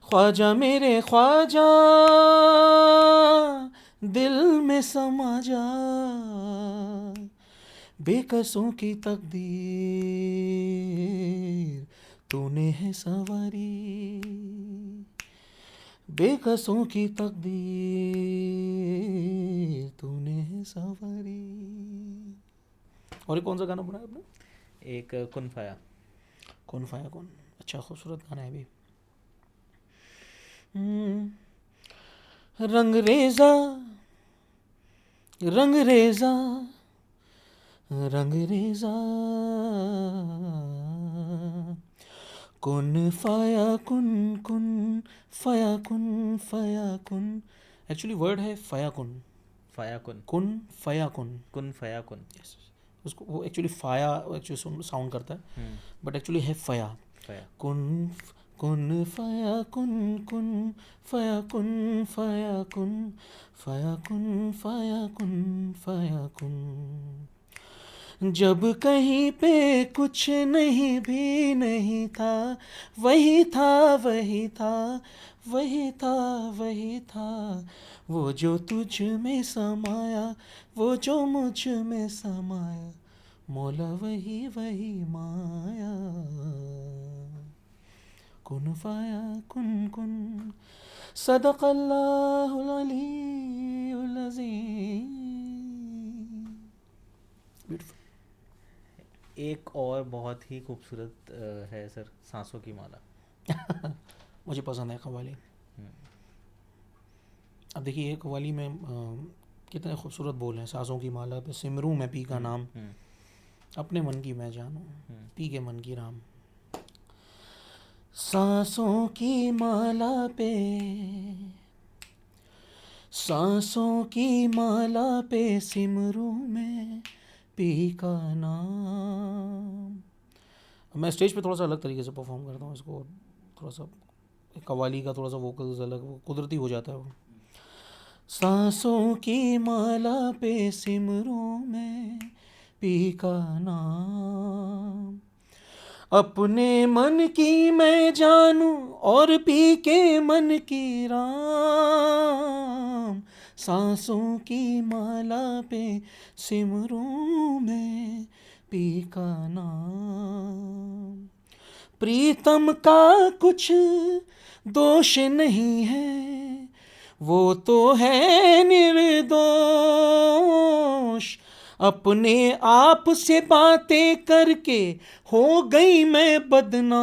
ख्वाजा मेरे ख्वाजा दिल में समा जा, बेकसों की तकदीर तूने है सवारी, बेकसों की तकदीर तूने है सवारी। और ये कौन सा गाना बनाया आपने? एक कुन फाया। कौन फाया कौन, अच्छा खूबसूरत गाना है भी। रंग रेजा रंग रेजा रंग रेजा कुन फाया कुन कुन फाया कुन फाया कुन, एक्चुअली वर्ड है फाया कुन फाया कुन फाया कुन। कुन फाया कुन। Yes, उसको वो एक्चुअली फाया एक्चुअली साउंड करता है, बट एक्चुअली है फाया फाया। कुन कुन फाया कुन कुन फाया कुन फाया कुन फाया कुन फाया कुन फाया कुन। जब कहीं पे कुछ नहीं भी नहीं था, वही था वही था वही था वही था, वो जो तुझ में समाया वो जो मुझ में समाया, मौला वही वही माया। कुन फाया कुन कुन सदक़ल्लाहुल अलीयुल अज़ीम। ब्यूटीफुल। एक और बहुत ही खूबसूरत है सर, सांसों की माला। मुझे पसंद है कव्वाली। अब देखिए कव्वाली में कितने खूबसूरत बोल हैं। सांसों की माला पे सिमरूं मैं पी का नाम, अपने मन की मैं जानूं, पी के मन की राम। सांसों की माला पे सांसों की माला पे सिमरूं मैं पी का नाम। मैं स्टेज पे थोड़ा सा अलग तरीके से परफॉर्म करता हूँ इसको, थोड़ा सा कव्वाली का थोड़ा सा वोकल्स अलग, वो कुदरती हो जाता है वो। सांसों की माला पे सिमरूं मैं पी का नाम, अपने मन की मैं जानूं और पी के मन की राम। सांसों की माला पे सिमरूं मैं पी का नाम। प्रीतम का कुछ दोष नहीं है, वो तो है निर्दोष, अपने आप से बातें करके हो गई मैं बदनाम।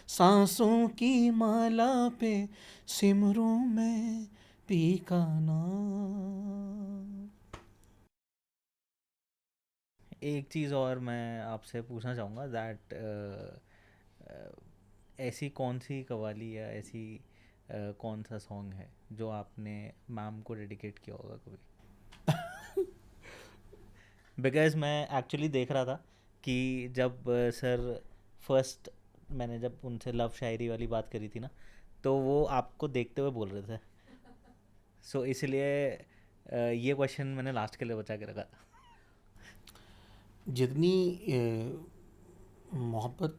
सांसों की माला पे सिमरूं मैं पी का नाम। एक चीज़ और मैं आपसे पूछना चाहूँगा दैट ऐसी कौन सी कव्वाली या ऐसी कौन सा सॉन्ग है जो आपने मैम को डेडिकेट किया होगा कभी? बिकॉज मैं एक्चुअली देख रहा था कि जब सर फर्स्ट मैंने जब उनसे लव शायरी वाली बात करी थी ना, तो वो आपको देखते हुए बोल रहे थे। सो इसलिए ये क्वेश्चन मैंने लास्ट के लिए बचा के रखा था। जितनी मोहब्बत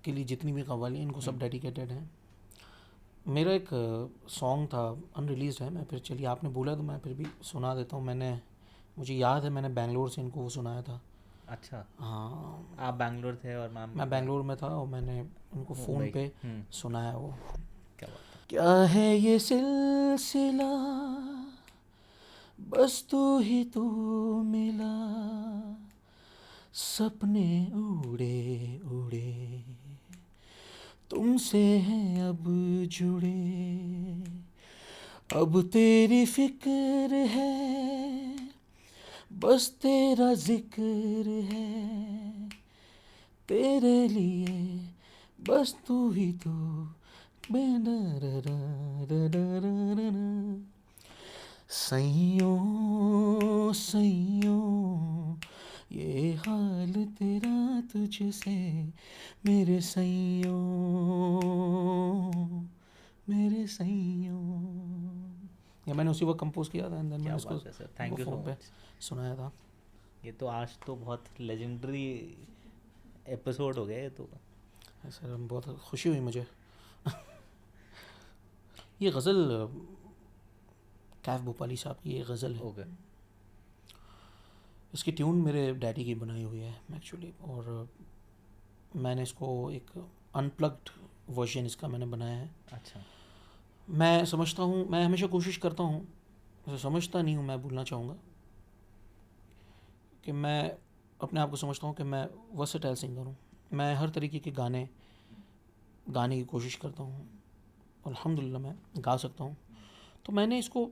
के लिए जितनी भी कव्वाली इनको सब डेडिकेटेड हैं। मेरा एक सॉन्ग था अनरिलीज है, मैं फिर चलिए आपने बोला तो मैं फिर भी सुना देता हूँ। मुझे याद है मैंने बेंगलोर से इनको वो सुनाया था। अच्छा, हाँ, आप बैंगलोर थे और मैम मैं बेंगलोर में था और मैंने उनको फ़ोन पे सुनाया वो। क्या बात है। क्या है ये सिलसिला, बस तू ही तू मिला, सपने उड़े उड़े तुमसे हैं अब जुड़े, अब तेरी फिक्र है, बस तेरा जिक्र है, तेरे लिए बस तू ही तू। सैयों सैयों ये हाल तेरा तुझसे, मेरे सैयों मेरे सैयों। ये मैंने उसी वक्त कंपोज किया था, एंड देन मैंने क्या उसको बात है सर, थैंक वो यू सो फ़ोन पे मच। सुनाया था। ये तो आज तो बहुत लेजेंडरी एपिसोड हो गया ये तो। सर बहुत खुशी हुई मुझे। ये गज़ल कैफ भोपाली साहब की ये गज़ल है। ओके। इसकी ट्यून मेरे डैडी की बनाई हुई है एक्चुअली, और मैंने इसको एक अनप्लग्ड वर्जन इसका मैंने बनाया है। अच्छा। मैं समझता हूँ, मैं हमेशा कोशिश करता हूँ, वैसे समझता नहीं हूँ, मैं बोलना चाहूँगा कि मैं अपने आप को समझता हूँ कि मैं वर्सेटाइल सिंगर हूँ। मैं हर तरीके के गाने की कोशिश करता हूँ, अल्हम्दुलिल्लाह मैं गा सकता हूँ। तो मैंने इसको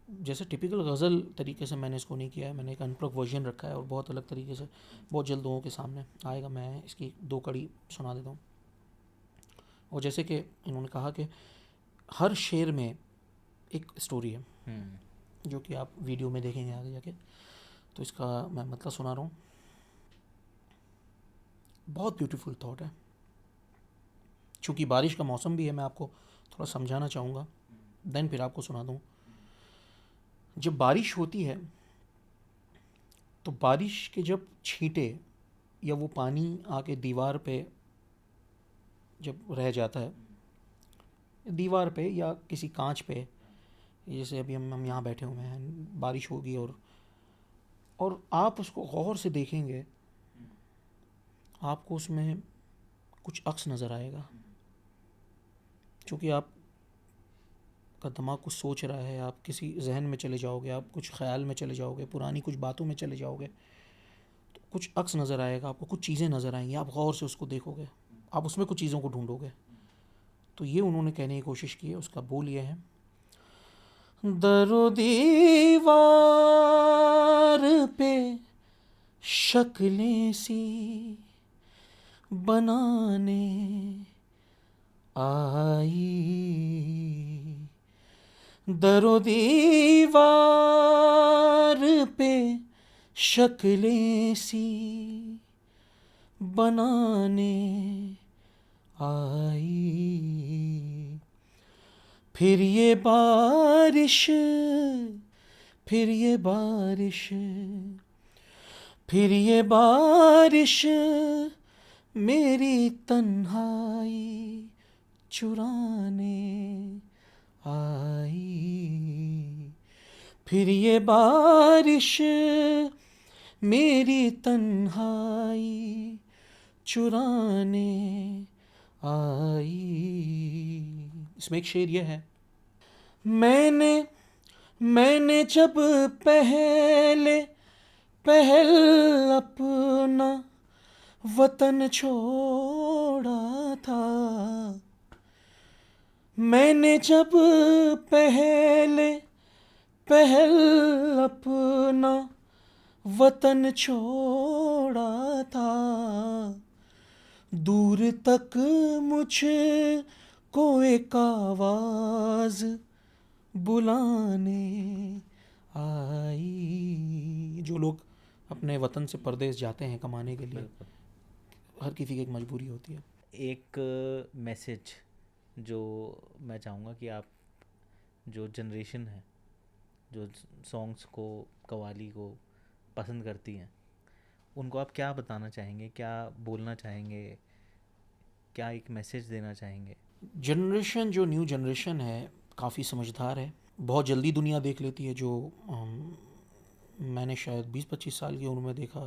जैसे टिपिकल गज़ल तरीके से मैंने इसको नहीं किया है, मैंने एक अनप्लग वर्जन रखा है और बहुत अलग तरीके से बहुत जल्द लोगों के सामने आएगा। मैं इसकी 2 कड़ी सुना देता हूँ। और जैसे कि इन्होंने कहा कि हर शेर में एक स्टोरी है, जो कि आप वीडियो में देखेंगे आगे जाके, तो इसका मैं मतलब सुना रहा हूँ। बहुत ब्यूटीफुल थॉट है। चूँकि बारिश का मौसम भी है, मैं आपको थोड़ा समझाना चाहूँगा, देन फिर आपको सुना दूँ। जब बारिश होती है तो बारिश के जब छींटे या वो पानी आके दीवार पे जब रह जाता है, दीवार पे या किसी कांच पे, जैसे अभी हम यहाँ बैठे हुए हैं, बारिश होगी और आप उसको गौर से देखेंगे, आपको उसमें कुछ अक्स नज़र आएगा। क्योंकि आप का दिमाग कुछ सोच रहा है, आप किसी जहन में चले जाओगे, आप कुछ ख्याल में चले जाओगे, पुरानी कुछ बातों में चले जाओगे, तो कुछ अक्स नज़र आएगा, आपको कुछ चीज़ें नज़र आएंगी, आप गौर से उसको देखोगे, आप उसमें कुछ चीज़ों को ढूंढोगे। तो ये उन्होंने कहने की कोशिश की है। उसका बोल ये है, दरो दीवार पे शक्लें सी बनाने आई, दरो दीवार पे शक्लें सी बनाने आई, फिर ये बारिश, फिर ये बारिश, फिर ये बारिश मेरी तन्हाई चुराने आई, फिर ये बारिश मेरी तन्हाई चुराने आई। इसमें एक शेर ये है, मैंने जब पहल अपना वतन छोड़ा था, मैंने जब पहल अपना वतन छोड़ा था, दूर तक मुझको एक आवाज़ बुलाने आई। जो लोग अपने वतन से परदेश जाते हैं कमाने के लिए, बिल्कुल। हर किसी की एक मजबूरी होती है। एक मैसेज जो मैं चाहूँगा कि आप, जो जनरेशन है जो सॉन्ग्स को, कव्वाली को पसंद करती हैं, उनको आप क्या बताना चाहेंगे, क्या बोलना चाहेंगे, क्या एक मैसेज देना चाहेंगे? जनरेशन, जो न्यू जनरेशन है, काफ़ी समझदार है, बहुत जल्दी दुनिया देख लेती है। जो मैंने शायद 20-25 साल की उम्र में देखा,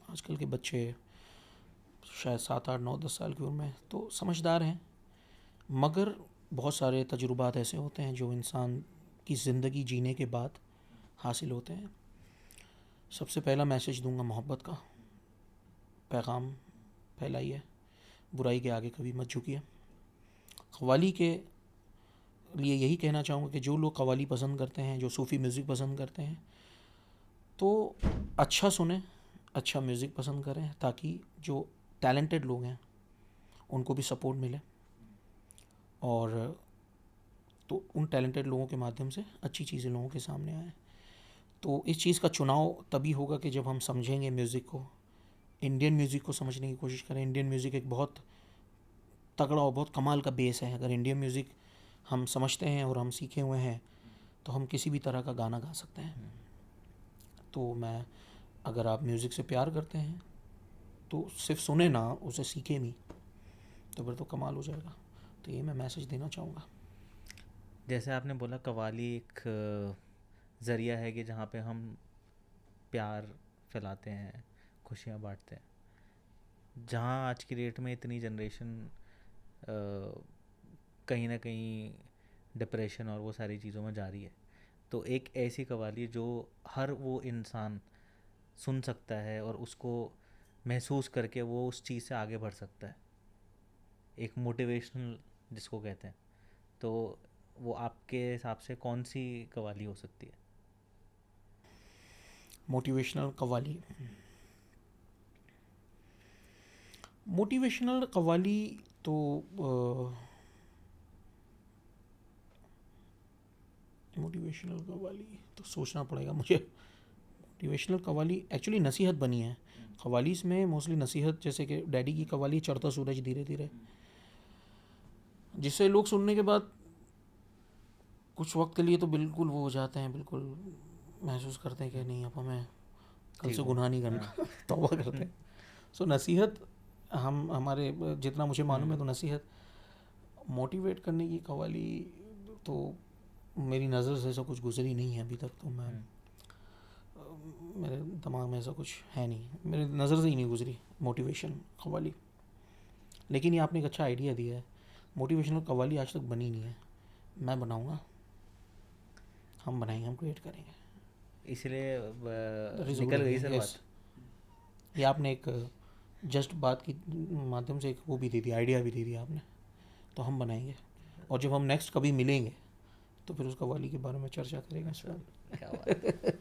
आजकल के बच्चे शायद 7-8-9-10 साल की उम्र में, तो समझदार हैं। मगर बहुत सारे तजुर्बात ऐसे होते हैं जो इंसान की ज़िंदगी जीने के बाद हासिल होते हैं। सबसे पहला मैसेज दूंगा मोहब्बत का, पैगाम फैलाइए, बुराई के आगे कभी मत झुकिए। कव्वाली के लिए यही कहना चाहूँगा कि जो लोग कव्वाली पसंद करते हैं, जो सूफ़ी म्यूज़िक पसंद करते हैं, तो अच्छा सुने, अच्छा म्यूज़िक पसंद करें, ताकि जो टैलेंटेड लोग हैं उनको भी सपोर्ट मिले, और तो उन टैलेंटेड लोगों के माध्यम से अच्छी चीज़ें लोगों के सामने आए। तो इस चीज़ का चुनाव तभी होगा कि जब हम समझेंगे म्यूज़िक को, इंडियन म्यूज़िक को समझने की कोशिश करें। इंडियन म्यूज़िक एक बहुत तगड़ा और बहुत कमाल का बेस है। अगर इंडियन म्यूज़िक हम समझते हैं और हम सीखे हुए हैं तो हम किसी भी तरह का गाना गा सकते हैं। तो मैं, अगर आप म्यूज़िक से प्यार करते हैं तो सिर्फ सुने ना, उसे सीखे भी, तो फिर तो कमाल हो जाएगा। तो ये मैं मैसेज देना चाहूँगा। जैसे आपने बोला कव्वाली एक ज़रिया है कि जहाँ पे हम प्यार फैलाते हैं, खुशियाँ बांटते हैं। जहाँ आज की डेट में इतनी जनरेशन कहीं ना कहीं डिप्रेशन और वो सारी चीज़ों में जा रही है, तो एक ऐसी कव्वाली जो हर वो इंसान सुन सकता है और उसको महसूस करके वो उस चीज़ से आगे बढ़ सकता है, एक मोटिवेशनल जिसको कहते हैं, तो वो आपके हिसाब से कौन सी कव्वाली हो सकती है? मोटिवेशनल कव्वाली, मोटिवेशनल कव्वाली तो मोटिवेशनल कव्वाली तो सोचना पड़ेगा मुझे। मोटिवेशनल कव्वाली एक्चुअली नसीहत बनी है। कव्वाली में मोस्टली नसीहत, जैसे कि डैडी की कव्वाली चढ़ता सूरज धीरे धीरे, जिसे लोग सुनने के बाद कुछ वक्त के लिए तो बिल्कुल वो हो जाते हैं, बिल्कुल महसूस करते हैं कि नहीं, अब हमें कल से गुनाह नहीं करना, तौबा करते हैं। सो नसीहत, हम हमारे जितना मुझे मालूम है तो नसीहत मोटिवेट करने की कव्वाली तो मेरी नज़र से ऐसा कुछ गुजरी नहीं है अभी तक। तो मैं, मेरे दिमाग में ऐसा कुछ है नहीं, मेरे नज़र से ही नहीं गुजरी मोटिवेशन कव्वाली। लेकिन ये आपने एक अच्छा आइडिया दिया है, मोटिवेशनल कव्वाली आज तक बनी नहीं है, मैं बनाऊंगा, हम बनाएंगे, हम क्रिएट करेंगे। इसलिए That is a निकल good गई idea, सर yes. बात। ये आपने एक जस्ट बात की माध्यम से एक वो भी दे दिया, आइडिया भी दे दिया आपने। तो हम बनाएंगे, और जब हम नेक्स्ट कभी मिलेंगे तो फिर उस कव्वाली के बारे में चर्चा करेंगे इस पर। क्या बात है।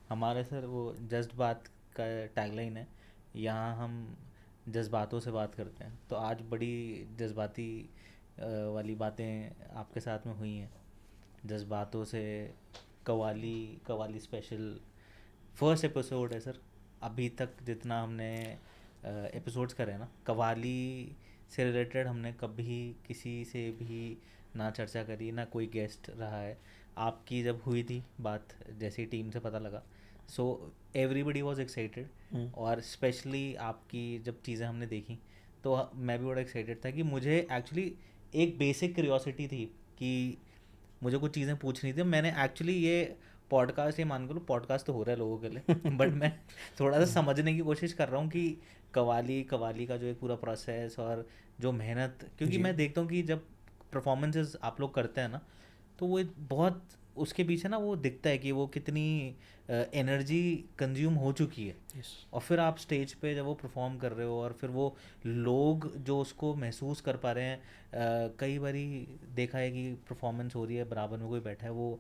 हमारे सर वो जस्ट बात का टैगलाइन है, यहाँ हम जज्बातों से बात करते हैं। तो आज बड़ी जज्बाती वाली बातें आपके साथ में हुई हैं, जज्बातों से कव्वाली स्पेशल फर्स्ट एपिसोड है सर। अभी तक जितना हमने एपिसोड्स करे हैं ना, कव्वाली से रिलेटेड हमने कभी किसी से भी ना चर्चा करी, ना कोई गेस्ट रहा है। आपकी जब हुई थी बात, जैसे ही टीम से पता लगा, सो एवरीबडी वाज एक्साइटेड। और स्पेशली आपकी जब चीज़ें हमने देखी तो मैं भी बड़ा एक्साइटेड था कि मुझे एक्चुअली एक बेसिक क्यूरियोसिटी थी कि मुझे कुछ चीज़ें पूछनी थी। मैंने एक्चुअली ये पॉडकास्ट, ये मान लो पॉडकास्ट तो हो रहा है लोगों के लिए, बट मैं थोड़ा सा समझने की कोशिश कर रहा हूँ कि कव्वाली का जो एक पूरा प्रोसेस और जो मेहनत, क्योंकि मैं देखता हूँ कि जब परफॉर्मेंसेस आप लोग करते हैं ना, तो वो बहुत उसके पीछे ना वो दिखता है कि वो कितनी एनर्जी कंज्यूम हो चुकी है। Yes. और फिर आप स्टेज पे जब वो परफॉर्म कर रहे हो और फिर वो लोग जो उसको महसूस कर पा रहे हैं, कई बारी देखा है कि परफॉर्मेंस हो रही है, बराबर में कोई बैठा है, वो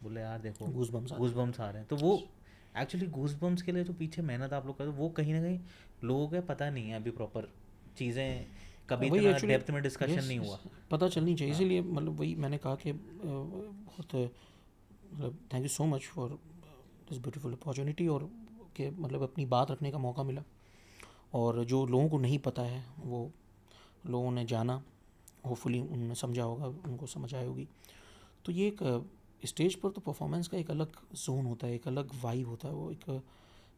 बोले यार देखो Goosebumps गूज़बम्स आ रहे हैं। तो वो एक्चुअली गूज़बम्स के लिए जो पीछे मेहनत आप लोग करते हो, वो कहीं ना कहीं लोगों को पता नहीं है अभी प्रॉपर चीज़ें, कभी वही इतना actually- डेप्थ में डिस्कशन yes, नहीं yes, हुआ। पता चलनी चाहिए। इसीलिए मतलब वही मैंने कहा कि बहुत मतलब thank you so much for this beautiful opportunity, और कि मतलब अपनी बात रखने का मौका मिला। और जो लोगों को नहीं पता है वो लोगों ने जाना, होपफुली उन्होंने समझा होगा, उनको समझ आई होगी। तो ये एक स्टेज पर तो परफॉर्मेंस का एक अलग जोन होता है, एक अलग वाइब होता है। वो एक,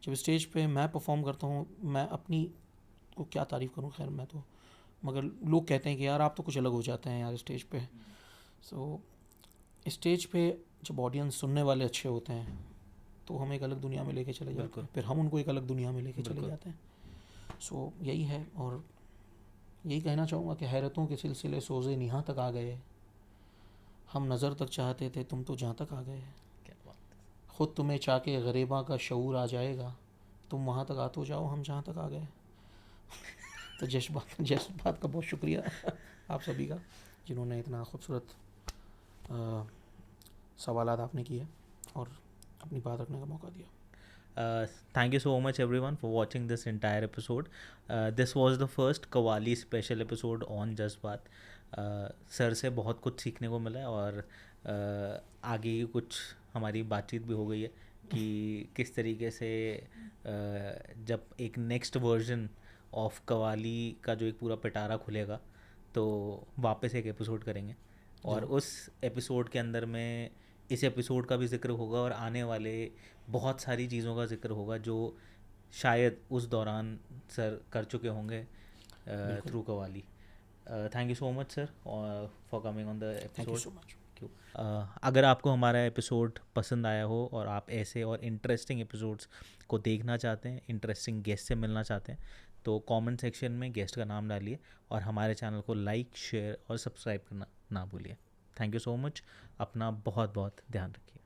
जब स्टेज पे मैं परफॉर्म करता हूँ, मैं अपनी को क्या तारीफ़ करूँ, खैर मैं तो, मगर लोग कहते हैं कि यार आप तो कुछ अलग हो जाते हैं यार स्टेज पे। सो स्टेज पे जब ऑडियंस सुनने वाले अच्छे होते हैं तो हम एक अलग दुनिया में लेके चले जाते हैं, फिर हम उनको एक अलग दुनिया में लेके चले जाते हैं। सो यही है, और यही कहना चाहूँगा कि हैरतों के सिलसिले सोज़े निहाँ तक आ गए, हम नज़र तक चाहते थे तुम तो जहाँ तक आ गए। क्या बात है। ख़ुद तुम्हें चाह के गरीबा का शऊर आ जाएगा, तुम वहाँ तक आ तो जाओ हम जहाँ तक आ गए। तो जज्बात का बहुत शुक्रिया। आप सभी का, जिन्होंने इतना खूबसूरत सवालात आपने किए और अपनी बात रखने का मौका दिया. Thank you so much everyone for watching this entire episode. This was the first Qawwali special episode on Jazbaat. Sir से बहुत कुछ सीखने को मिला है और आगे की कुछ हमारी बातचीत भी हो गई है कि किस तरीके से जब एक नेक्स्ट वर्जन ऑफ कव्वाली का जो एक पूरा पिटारा खुलेगा तो वापस एक एपिसोड करेंगे और उस एपिसोड के अंदर में इस एपिसोड का भी जिक्र होगा और आने वाले बहुत सारी चीज़ों का जिक्र होगा जो शायद उस दौरान सर कर चुके होंगे through qawwali. Thank you so much sir for coming on the thank you episode. So much. अगर आपको हमारा एपिसोड पसंद आया हो और आप ऐसे और इंटरेस्टिंग एपिसोड्स को देखना चाहते हैं, इंटरेस्टिंग गेस्ट से मिलना चाहते हैं, तो कमेंट सेक्शन में गेस्ट का नाम डालिए और हमारे चैनल को लाइक, शेयर और सब्सक्राइब करना ना भूलिए. Thank you so much. अपना बहुत बहुत ध्यान रखिए.